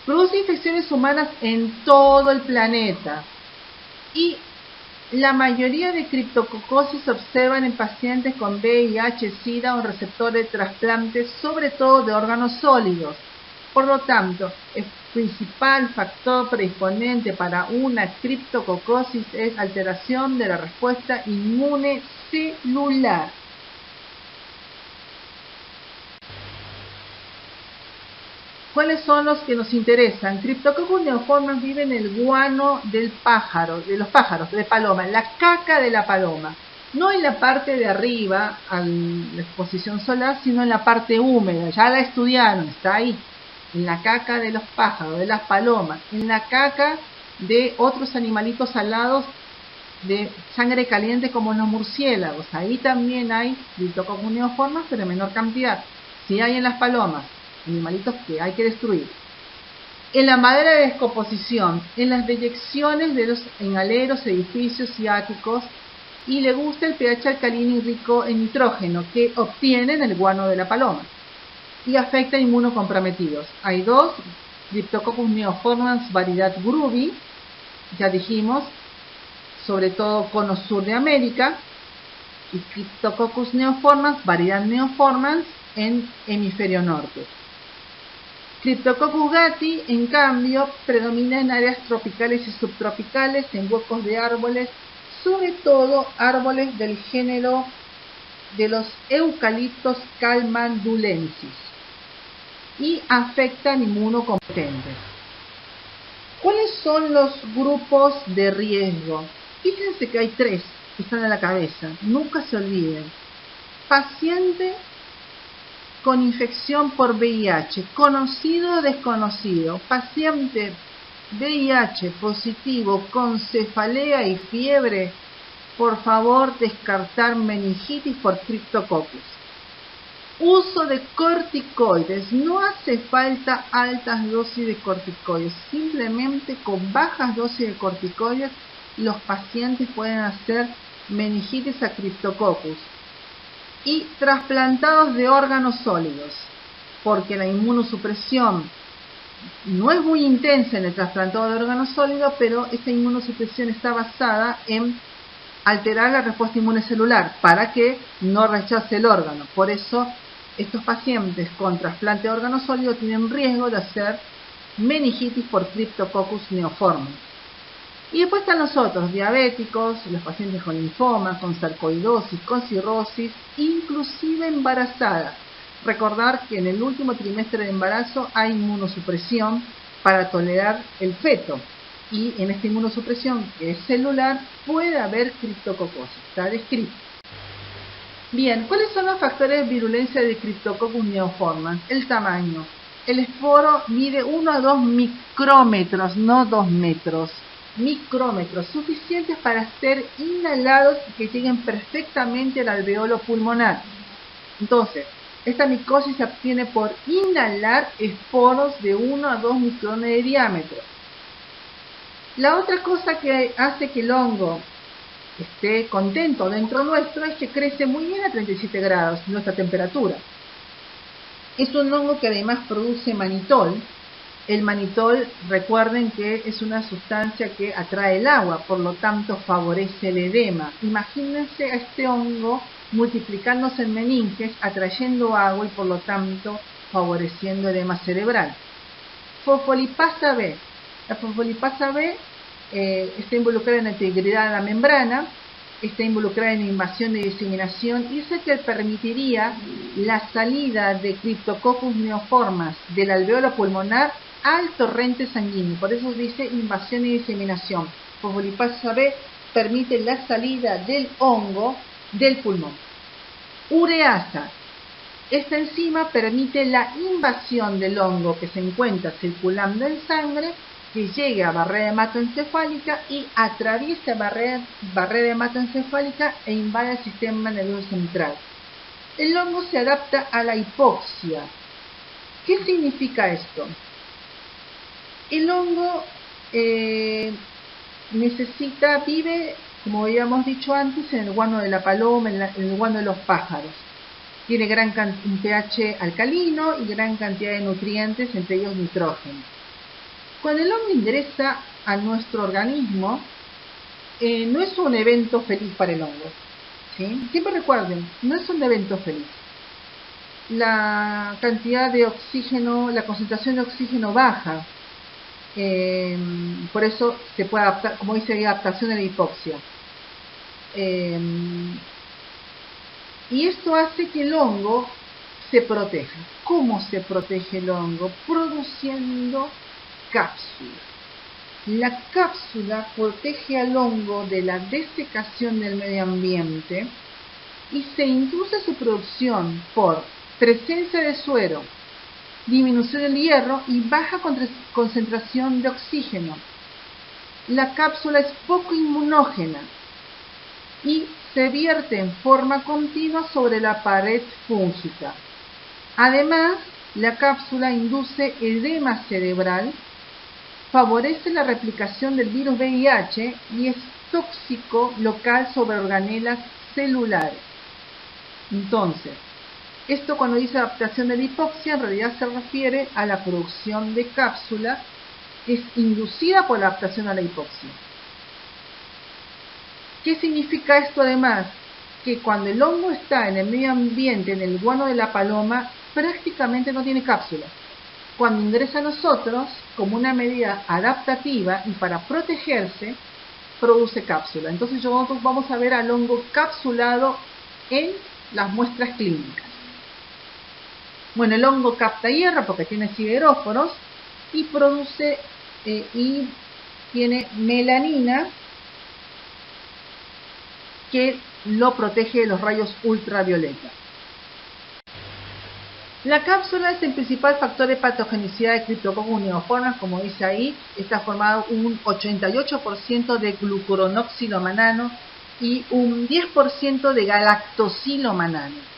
Produce infecciones humanas en todo el planeta y la mayoría de criptococosis se observan en pacientes con VIH, SIDA o receptores de trasplantes, sobre todo de órganos sólidos. Por lo tanto, el principal factor predisponente para una criptococosis es alteración de la respuesta inmune celular. ¿Cuáles son los que nos interesan? Cryptococcus neoformans vive en el guano del pájaro, de los pájaros, de paloma, la caca de la paloma. No en la parte de arriba, a la exposición solar, sino en la parte húmeda. Ya la estudiaron, está ahí. En la caca de los pájaros, de las palomas, en la caca de otros animalitos alados de sangre caliente como los murciélagos. Ahí también hay Cryptococcus neoformans, pero en menor cantidad. Si hay en las palomas, animalitos que hay que destruir. En la madera de descomposición, en las deyecciones de los aleros, edificios y áticos, y le gusta el pH alcalino y rico en nitrógeno que obtiene en el guano de la paloma. Y afecta a inmunocomprometidos. Hay dos, Cryptococcus neoformans variedad Grubi, ya dijimos, sobre todo cono sur de América, y Cryptococcus neoformans variedad Neoformans en hemisferio norte. Cryptococcus gattii, en cambio, predomina en áreas tropicales y subtropicales, en huecos de árboles, sobre todo árboles del género de los eucaliptos calmandulensis, y afectan inmunocompetentes. ¿Cuáles son los grupos de riesgo? Fíjense que hay 3 que están en la cabeza, nunca se olviden. Paciente con infección por VIH, conocido o desconocido, paciente VIH positivo con cefalea y fiebre, por favor descartar meningitis por Cryptococcus. Uso de corticoides, no hace falta altas dosis de corticoides, simplemente con bajas dosis de corticoides los pacientes pueden hacer meningitis a Cryptococcus. Y trasplantados de órganos sólidos. porque la inmunosupresión no es muy intensa en el trasplantado de órganos sólidos, pero esta inmunosupresión está basada en alterar la respuesta inmune celular para que no rechace el órgano. Por eso estos pacientes con trasplante de órgano sólido tienen riesgo de hacer meningitis por Cryptococcus neoformans. Y después están los otros, diabéticos, los pacientes con linfoma, con sarcoidosis, con cirrosis, inclusive embarazadas. Recordar que en el último trimestre de embarazo hay inmunosupresión para tolerar el feto. Y en esta inmunosupresión, que es celular, puede haber criptococosis. Está descrito. Bien, ¿cuáles son los factores de virulencia de Cryptococcus neoformans? El tamaño. El esporo mide 1 a 2 micrómetros, no 2 metros. Micrómetros, suficientes para ser inhalados y que lleguen perfectamente al alveolo pulmonar. Entonces, esta micosis se obtiene por inhalar esporos de 1 a 2 micrones de diámetro. La otra cosa que hace que el hongo esté contento dentro nuestro es que crece muy bien a 37 grados, nuestra temperatura. Es un hongo que además produce manitol. El manitol, recuerden que es una sustancia que atrae el agua, por lo tanto favorece el edema. Imagínense a este hongo multiplicándose en meninges, atrayendo agua y por lo tanto favoreciendo edema cerebral. Fosfolipasa B. La fosfolipasa B está involucrada en la integridad de la membrana, está involucrada en invasión y diseminación, y es el que permitiría la salida de Cryptococcus neoformans del alveolo pulmonar al torrente sanguíneo. Por eso dice invasión y diseminación. Fosfolipasa B permite la salida del hongo del pulmón. Ureasa. Esta enzima permite la invasión del hongo que se encuentra circulando en sangre, que llegue a barrera hematoencefálica y atraviesa barrera hematoencefálica e invade el sistema nervioso central. El hongo se adapta a la hipoxia. ¿Qué significa esto? El hongo vive, como habíamos dicho antes, en el guano de la paloma, en el guano de los pájaros. Tiene un pH alcalino y gran cantidad de nutrientes, entre ellos nitrógeno. Cuando el hongo ingresa a nuestro organismo, no es un evento feliz para el hongo, ¿sí? Siempre recuerden, no es un evento feliz. La cantidad de oxígeno, la concentración de oxígeno baja, por eso se puede adaptar, como dice ahí, adaptación a la hipoxia. Y esto hace que el hongo se proteja. ¿Cómo se protege el hongo? Produciendo cápsula. La cápsula protege al hongo de la desecación del medio ambiente y se induce su producción por presencia de suero, disminución del hierro y baja concentración de oxígeno. La cápsula es poco inmunógena y se vierte en forma continua sobre la pared fúngica. Además, la cápsula induce edema cerebral, favorece la replicación del virus VIH y es tóxico local sobre organelas celulares. Entonces, esto cuando dice adaptación de la hipoxia, en realidad se refiere a la producción de cápsula que es inducida por la adaptación a la hipoxia. ¿Qué significa esto además? Que cuando el hongo está en el medio ambiente, en el guano de la paloma, prácticamente no tiene cápsula. Cuando ingresa a nosotros, como una medida adaptativa y para protegerse, produce cápsula. Entonces nosotros vamos a ver al hongo capsulado en las muestras clínicas. Bueno, el hongo capta hierro porque tiene sideróforos y produce y tiene melanina que lo protege de los rayos ultravioleta. La cápsula es el principal factor de patogenicidad de Cryptococcus neoformans, como dice ahí, está formado un 88% de glucuronoxilomanano y un 10% de galactosilomanano.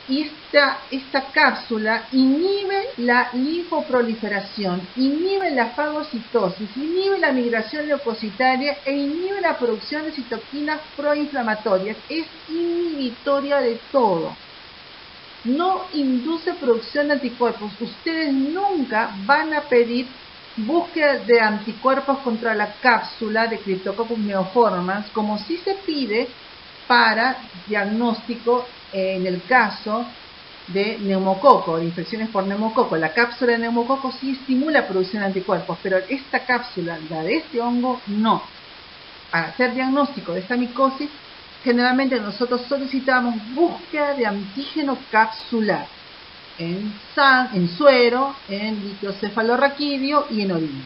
Y esta cápsula inhibe la linfoproliferación, inhibe la fagocitosis, inhibe la migración leucocitaria e inhibe la producción de citoquinas proinflamatorias. Es inhibitoria de todo. no induce producción de anticuerpos. Ustedes nunca van a pedir búsqueda de anticuerpos contra la cápsula de Cryptococcus neoformans, como sí se pide para diagnóstico en el caso de neumococo, de infecciones por neumococo. La cápsula de neumococo sí estimula la producción de anticuerpos, pero esta cápsula, la de este hongo, no. Para hacer diagnóstico de esta micosis, generalmente nosotros solicitamos búsqueda de antígeno capsular en suero, en líquido cefalorraquídeo y en orina.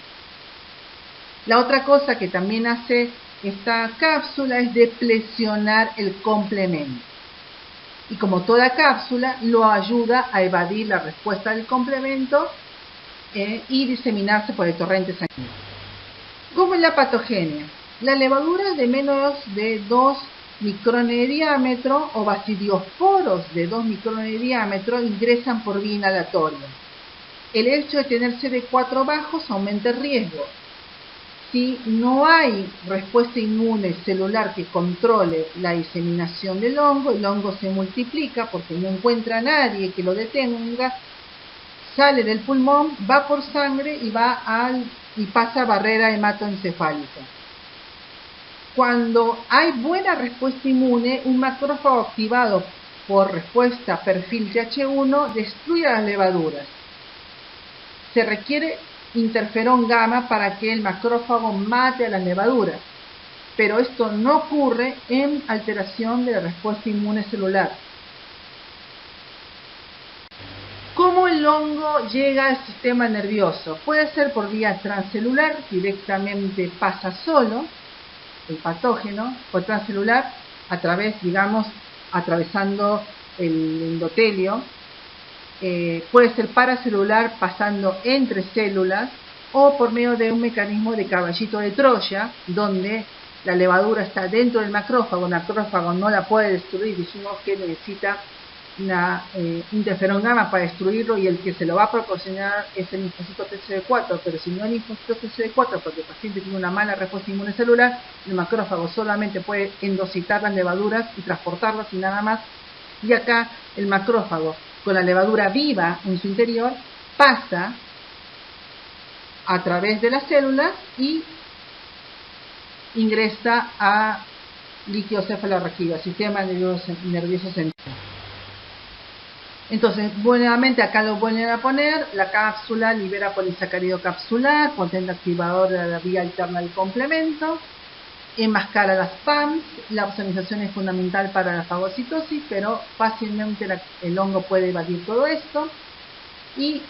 La otra cosa que también hace esta cápsula es deplecionar el complemento. Y como toda cápsula, lo ayuda a evadir la respuesta del complemento y diseminarse por el torrente sanguíneo. ¿Cómo es la patogenia? Las levaduras de menos de 2 micrones de diámetro o baciliosporos de 2 micrones de diámetro ingresan por vía inhalatoria. El hecho de tener CD4 bajos aumenta el riesgo. Si no hay respuesta inmune celular que controle la diseminación del hongo, el hongo se multiplica porque no encuentra a nadie que lo detenga, sale del pulmón, va por sangre y pasa a barrera hematoencefálica. Cuando hay buena respuesta inmune, un macrófago activado por respuesta perfil TH1 destruye las levaduras. Se requiere interferón gamma para que el macrófago mate a las levaduras, pero esto no ocurre en alteración de la respuesta inmune celular. ¿Cómo el hongo llega al sistema nervioso? Puede ser por vía transcelular, directamente pasa solo el patógeno, o transcelular a través, atravesando el endotelio. Puede ser paracelular pasando entre células o por medio de un mecanismo de caballito de Troya, donde la levadura está dentro del macrófago, el macrófago no la puede destruir, dijimos que necesita una interferón gamma para destruirlo y el que se lo va a proporcionar es el linfocito TCD4, pero si no hay linfocito TCD4 porque el paciente tiene una mala respuesta inmune celular, el macrófago solamente puede endocitar las levaduras y transportarlas y nada más, y acá el macrófago con la levadura viva en su interior pasa a través de las células y ingresa a líquido cefalorraquídeo, al sistema nervioso central. Entonces, nuevamente acá lo vuelven a poner, la cápsula libera polisacárido capsular, potente activador de la vía alterna del complemento, enmascara las PAMs, la ozonización es fundamental para la fagocitosis, pero fácilmente el hongo puede evadir todo esto. Y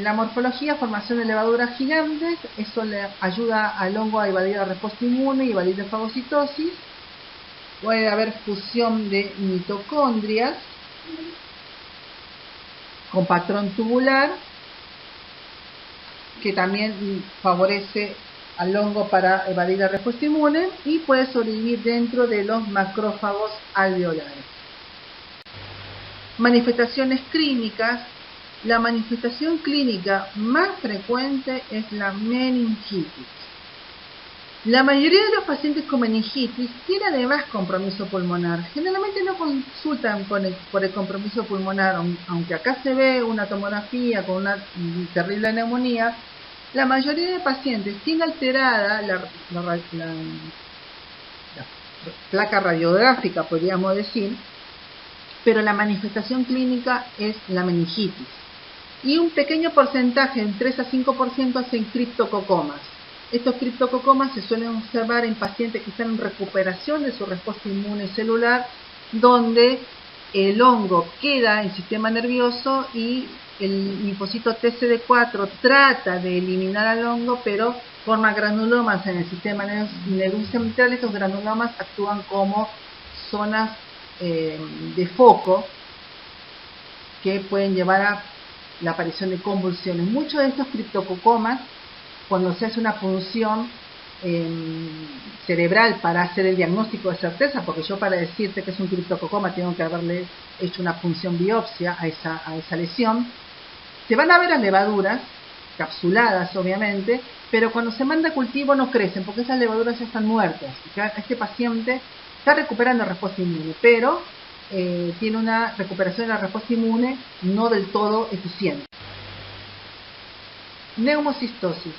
la morfología, formación de levaduras gigantes, eso le ayuda al hongo a evadir la respuesta inmune y evadir la fagocitosis. Puede haber fusión de mitocondrias con patrón tubular, que también favorece al hongo para evadir la respuesta inmune y puede sobrevivir dentro de los macrófagos alveolares. Manifestaciones clínicas. La manifestación clínica más frecuente es la meningitis. La mayoría de los pacientes con meningitis tienen además compromiso pulmonar. Generalmente no consultan por el compromiso pulmonar, aunque acá se ve una tomografía con una terrible neumonía. La mayoría de pacientes tiene alterada la placa radiográfica, podríamos decir, pero la manifestación clínica es la meningitis. Y un pequeño porcentaje, en 3 a 5%, hacen criptococomas. Estos criptococomas se suelen observar en pacientes que están en recuperación de su respuesta inmune celular, donde el hongo queda en el sistema nervioso y el linfocito TCD4 trata de eliminar al hongo, pero forma granulomas en el sistema nervioso central. Estos granulomas actúan como zonas de foco que pueden llevar a la aparición de convulsiones. Muchos de estos criptococomas, cuando se hace una punción cerebral para hacer el diagnóstico de certeza, porque yo para decirte que es un criptococoma tengo que haberle hecho una punción biopsia a esa lesión, se van a ver las levaduras capsuladas obviamente, pero cuando se manda a cultivo no crecen porque esas levaduras ya están muertas. Este paciente está recuperando respuesta inmune, pero tiene una recuperación de la respuesta inmune no del todo eficiente. Neumocistosis.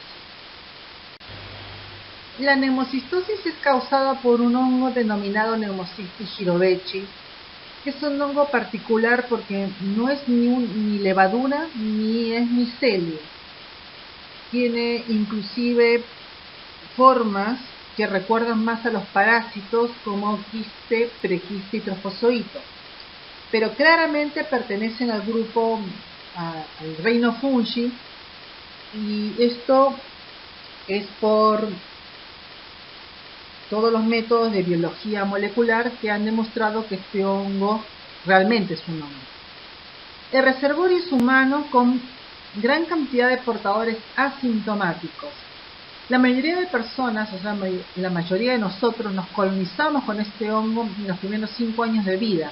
La neumocistosis es causada por un hongo denominado Pneumocystis jirovecii, que es un hongo particular porque no es ni levadura ni es micelio. Tiene inclusive formas que recuerdan más a los parásitos como quiste, prequiste y trofozoito, pero claramente pertenecen al grupo, al reino fungi, y esto es por todos los métodos de biología molecular que han demostrado que este hongo realmente es un hongo. El reservorio es humano con gran cantidad de portadores asintomáticos. La mayoría de personas, o sea, la mayoría de nosotros nos colonizamos con este hongo en los primeros 5 años de vida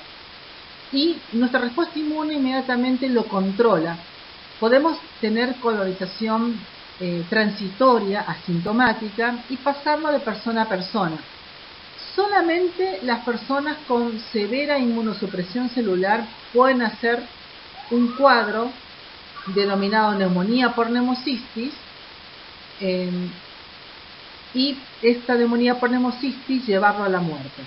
y nuestra respuesta inmune inmediatamente lo controla. Podemos tener colonización transitoria, asintomática, y pasarlo de persona a persona. Solamente las personas con severa inmunosupresión celular pueden hacer un cuadro denominado neumonía por neumocistis, y esta neumonía por neumocistis llevarlo a la muerte.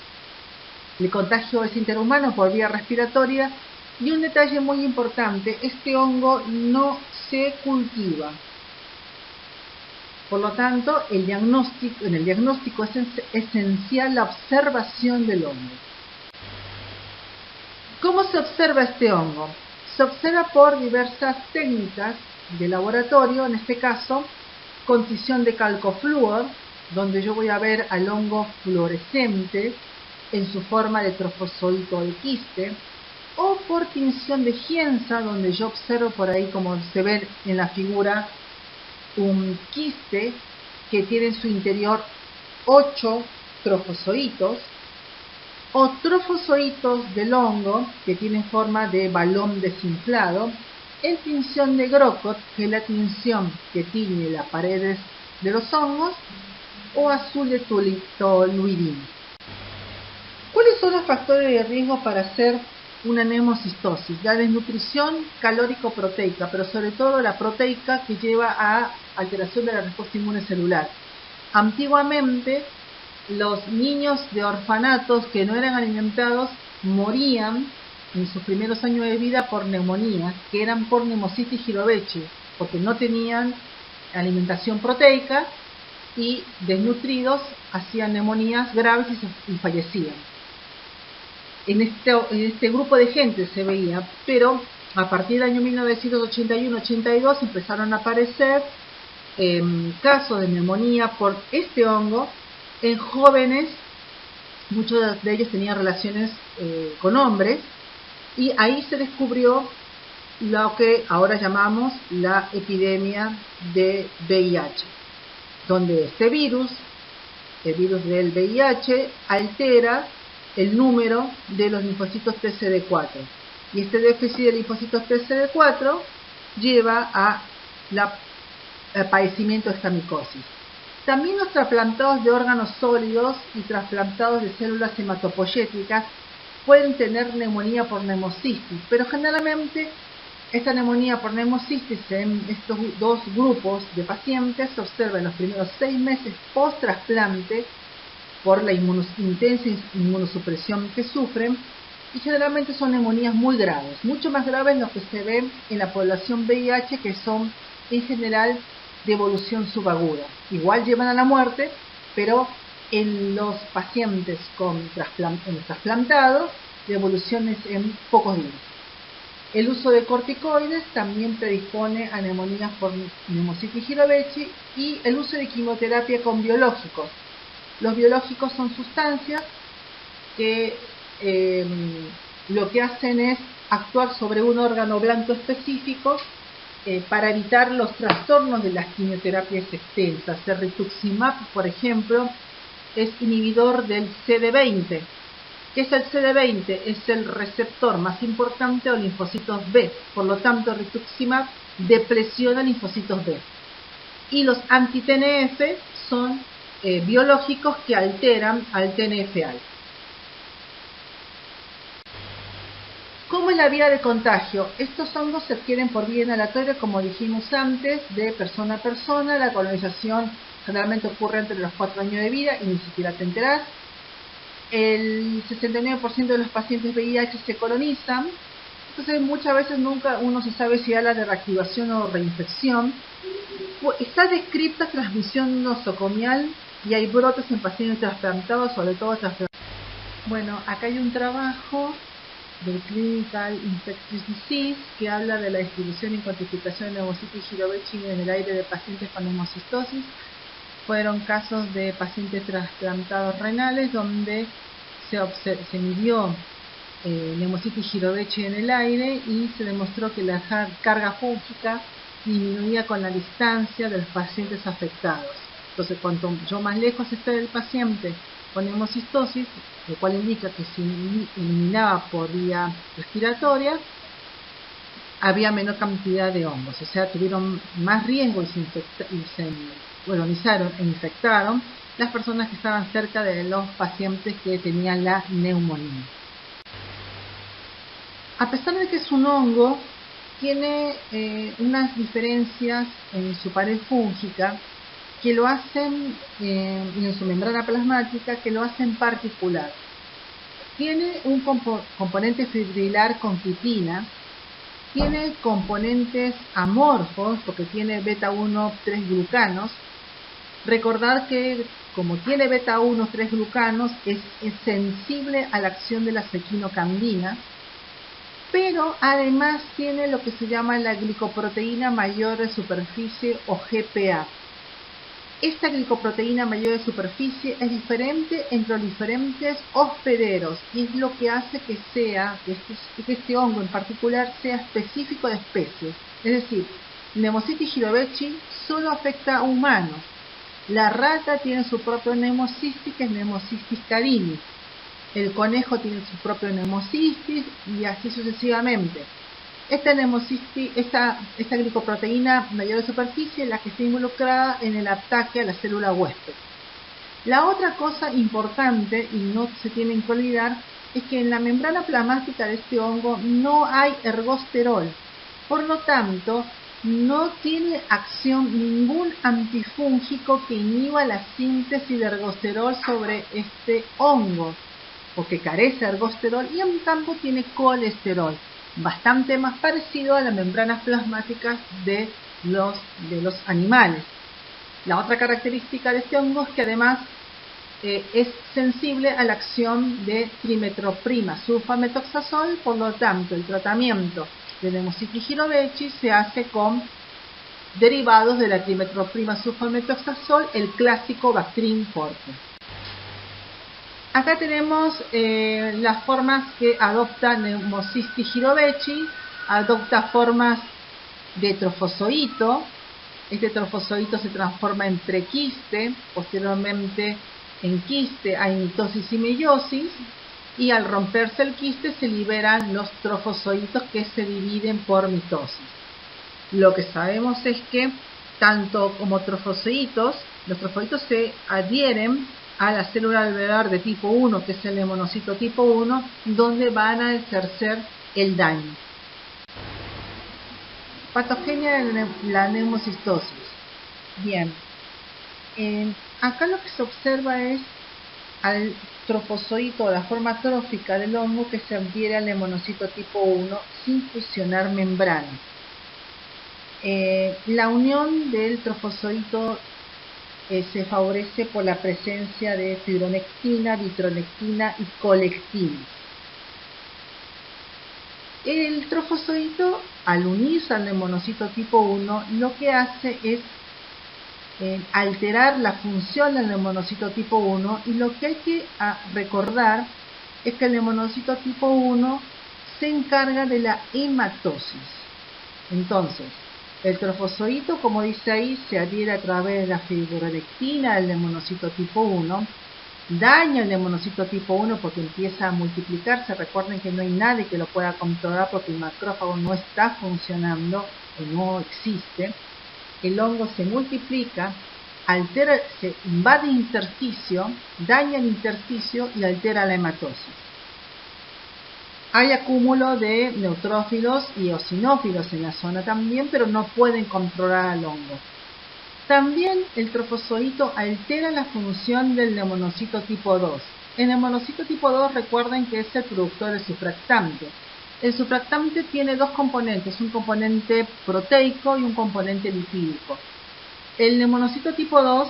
El contagio es interhumano por vía respiratoria, y un detalle muy importante, este hongo no se cultiva. Por lo tanto, en el diagnóstico es esencial la observación del hongo. ¿Cómo se observa este hongo? Se observa por diversas técnicas de laboratorio, en este caso, con tinción de calcoflúor, donde yo voy a ver al hongo fluorescente en su forma de trofozoito de quiste, o por tinción de gienza, donde yo observo por ahí, como se ve en la figura, un quiste que tiene en su interior 8 trofozoitos, o trofozoitos del hongo que tienen forma de balón desinflado, en tinción de Grocott, que es la tinción que tiñe las paredes de los hongos, o azul de toluidina. ¿Cuáles son los factores de riesgo para hacer una neumocistosis? La desnutrición calórico-proteica, pero sobre todo la proteica, que lleva a alteración de la respuesta inmune celular. Antiguamente, los niños de orfanatos que no eran alimentados morían en sus primeros años de vida por neumonía, que eran por Pneumocystis jirovecii, porque no tenían alimentación proteica y desnutridos hacían neumonías graves y fallecían. En este grupo de gente se veía, pero a partir del año 1981-82 empezaron a aparecer casos de neumonía por este hongo en jóvenes. Muchos de ellos tenían relaciones con hombres, y ahí se descubrió lo que ahora llamamos la epidemia de VIH, donde este virus, el virus del VIH, altera el número de los linfocitos TCD4, y este déficit de linfocitos TCD4 lleva al padecimiento de esta micosis. También los trasplantados de órganos sólidos y trasplantados de células hematopoyéticas pueden tener neumonía por neumocistis, pero generalmente esta neumonía por neumocistis en estos dos grupos de pacientes se observa en los primeros 6 meses post-trasplante por la intensa inmunosupresión que sufren, y generalmente son neumonías muy graves, mucho más graves de lo que se ven en la población VIH, que son en general de evolución subaguda. Igual llevan a la muerte, pero en los pacientes trasplantados, la evolución es en pocos días. El uso de corticoides también predispone a neumonías por Pneumocystis jirovecii, y el uso de quimioterapia con biológicos. Los biológicos son sustancias que lo que hacen es actuar sobre un órgano blanco específico para evitar los trastornos de las quimioterapias extensas. El rituximab, por ejemplo, es inhibidor del CD20. ¿Qué es el CD20? Es el receptor más importante de los linfocitos B. Por lo tanto, el rituximab depresiona linfocitos B. Y los anti-TNF son biológicos que alteran al TNF-alfa. la vía de contagio. Estos hongos se adquieren por vía inhalatoria, como dijimos antes, de persona a persona. La colonización generalmente ocurre entre los 4 años de vida y ni siquiera te enterás. El 69% de los pacientes VIH se colonizan. Entonces muchas veces nunca uno se sabe si habla de reactivación o reinfección. Está descrita transmisión nosocomial y hay brotes en pacientes trasplantados, sobre todo trasplantados. Bueno, acá hay un trabajo del Clinical Infectious Disease que habla de la distribución y cuantificación de neumocitis girovecii en el aire de pacientes con neumocistosis. Fueron casos de pacientes trasplantados renales donde se midió neumocitis girovecii en el aire y se demostró que la carga fúngica disminuía con la distancia de los pacientes afectados. Entonces, cuanto más lejos esté del paciente con neumocistosis, lo cual indica que se eliminaba por vía respiratoria, había menor cantidad de hongos, o sea, tuvieron más riesgo y se colonizaron e infectaron las personas que estaban cerca de los pacientes que tenían la neumonía. A pesar de que es un hongo, tiene unas diferencias en su pared fúngica que lo hacen, y en su membrana plasmática, que lo hacen particular. Tiene un componente fibrilar con quitina, tiene componentes amorfos, porque tiene beta-1, 3-glucanos. Recordar que como tiene beta-1, 3-glucanos, es sensible a la acción de la sequinocandina, pero además tiene lo que se llama la glicoproteína mayor de superficie o GPA. Esta glicoproteína mayor de superficie es diferente entre los diferentes hospederos y es lo que hace que este hongo en particular sea específico de especies. Es decir, Pneumocystis jirovecii solo afecta a humanos. La rata tiene su propio Pneumocystis, que es Pneumocystis carini. El conejo tiene su propio Pneumocystis y así sucesivamente. Esta glicoproteína mayor de superficie es la que está involucrada en el ataque a la célula huésped. La otra cosa importante, y no se tienen que olvidar, es que en la membrana plasmática de este hongo no hay ergosterol. Por lo tanto, no tiene acción ningún antifúngico que inhiba la síntesis de ergosterol sobre este hongo, porque carece de ergosterol y en cambio tiene colesterol, bastante más parecido a las membranas plasmáticas de los animales. La otra característica de este hongo es que además es sensible a la acción de trimetroprima sulfametoxazol, por lo tanto el tratamiento de Pneumocystis jirovecii se hace con derivados de la trimetroprima sulfametoxazol, el clásico Bactrim forte. Acá tenemos las formas que adopta Pneumocystis jirovecii. Adopta formas de trofozoito. Este trofozoito se transforma en prequiste. Posteriormente en quiste hay mitosis y meiosis. Y al romperse el quiste se liberan los trofozoitos que se dividen por mitosis. Lo que sabemos es que tanto como trofozoitos, los trofozoitos se adhieren a la célula alveolar de tipo 1, que es el neumonocito tipo 1, donde van a ejercer el daño. Patogenia de la neumocistosis. Bien, acá lo que se observa es al trofozoito, la forma trófica del hongo que se adhiere al neumonocito tipo 1 sin fusionar membrana. La unión del trofozoito se favorece por la presencia de fibronectina, vitronectina y colectina. El trofozoito, al unirse al neumonocito tipo 1, lo que hace es alterar la función del neumonocito tipo 1, y lo que hay que recordar es que el neumonocito tipo 1 se encarga de la hematosis. Entonces, el trofozoito, como dice ahí, se adhiere a través de la fibronectina del neumonocito tipo 1, daña el neumonocito tipo 1 porque empieza a multiplicarse. Recuerden que no hay nadie que lo pueda controlar porque el macrófago no está funcionando o no existe. El hongo se multiplica, se invade el intersticio, daña el intersticio y altera la hematosis. Hay acúmulo de neutrófilos y eosinófilos en la zona también, pero no pueden controlar al hongo. También el trofozoito altera la función del neumonocito tipo 2. El neumonocito tipo 2, recuerden que es el productor del surfractante. El surfractante tiene dos componentes, un componente proteico y un componente lipídico. El neumonocito tipo 2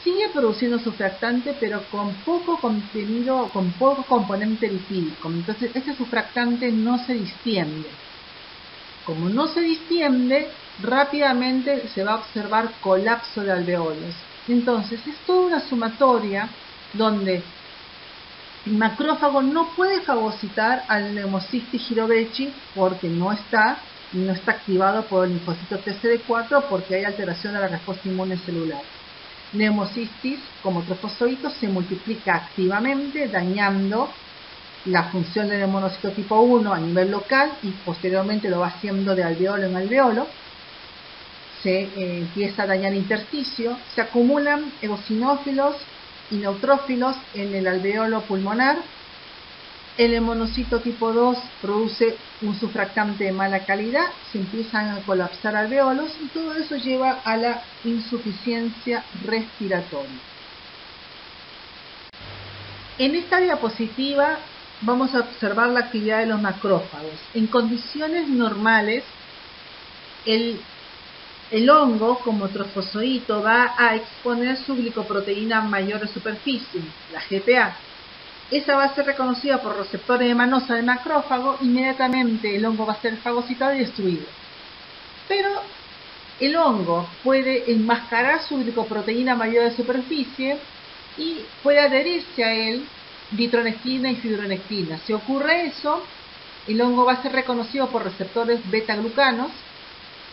sigue produciendo surfractante, pero con poco contenido, con poco componente lipídico. Entonces, este surfractante no se distiende. Como no se distiende, rápidamente se va a observar colapso de alveolos. Entonces, es toda una sumatoria donde el macrófago no puede fagocitar al Pneumocystis jirovecii porque no está activado por el linfocito TCD4 porque hay alteración de la respuesta inmune celular. Pneumocystis como trofozoito se multiplica activamente dañando la función del neumonocito tipo 1 a nivel local y posteriormente lo va haciendo de alveolo en alveolo. Se empieza a dañar intersticio, se acumulan eosinófilos y neutrófilos en el alveolo pulmonar. El neumonocito tipo 2 produce un surfractante de mala calidad, se empiezan a colapsar alveolos y todo eso lleva a la insuficiencia respiratoria. En esta diapositiva vamos a observar la actividad de los macrófagos. En condiciones normales, el hongo como trofozoito va a exponer su glicoproteína mayor de superficie, la GPA. Esa va a ser reconocida por receptores de manosa del macrófago, inmediatamente el hongo va a ser fagocitado y destruido. Pero el hongo puede enmascarar su glicoproteína mayor de superficie y puede adherirse a él ditronectina y fibronectina. Si ocurre eso, el hongo va a ser reconocido por receptores beta-glucanos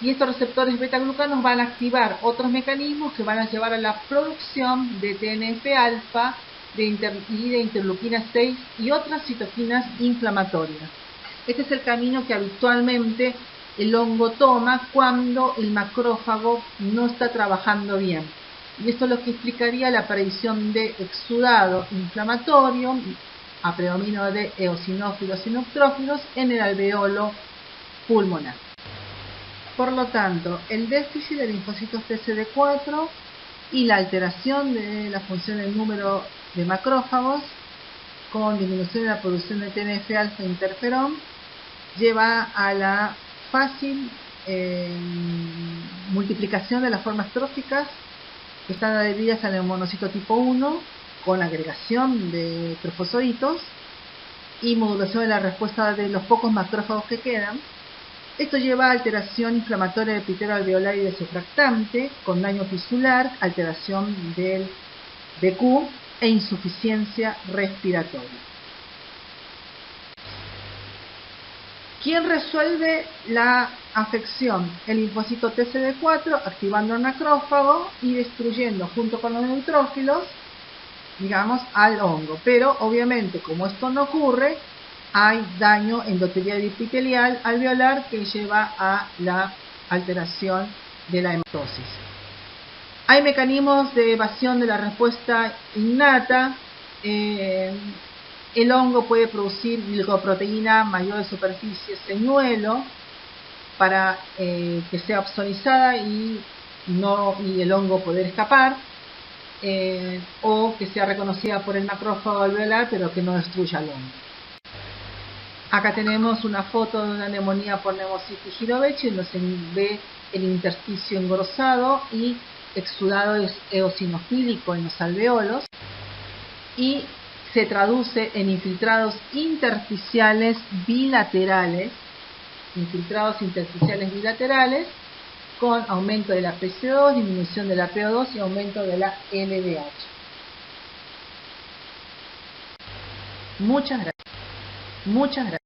y estos receptores beta-glucanos van a activar otros mecanismos que van a llevar a la producción de TNF-alfa y de interleuquina 6 y otras citoquinas inflamatorias. Este es el camino que habitualmente el hongo toma cuando el macrófago no está trabajando bien. Y esto es lo que explicaría la aparición de exudado inflamatorio a predominio de eosinófilos y neutrófilos en el alveolo pulmonar. Por lo tanto, el déficit de linfocitos TCD4 y la alteración de la función del número de macrófagos con disminución de la producción de TNF-alfa e interferón lleva a la fácil multiplicación de las formas tróficas que están adheridas al neumonocito tipo 1 con agregación de trofozoitos y modulación de la respuesta de los pocos macrófagos que quedan. Esto lleva a alteración inflamatoria del epitelio alveolar y del surfractante, con daño tisular, alteración del BQ e insuficiencia respiratoria. ¿Quién resuelve la afección? El linfocito TCD4 activando el macrófago y destruyendo junto con los neutrófilos, digamos, al hongo. Pero obviamente, como esto no ocurre, hay daño endotelial y epitelial alveolar que lleva a la alteración de la hematosis. Hay mecanismos de evasión de la respuesta innata. El hongo puede producir glicoproteína mayor de superficie señuelo para que sea opsonizada y el hongo poder escapar, o que sea reconocida por el macrófago alveolar pero que no destruya al hongo. Acá tenemos una foto de una neumonía por Pneumocystis jirovecii, donde se ve el intersticio engrosado y exudado eosinofílico en los alveolos y se traduce en infiltrados intersticiales bilaterales, con aumento de la PC2, disminución de la PO2 y aumento de la LDH. Muchas gracias.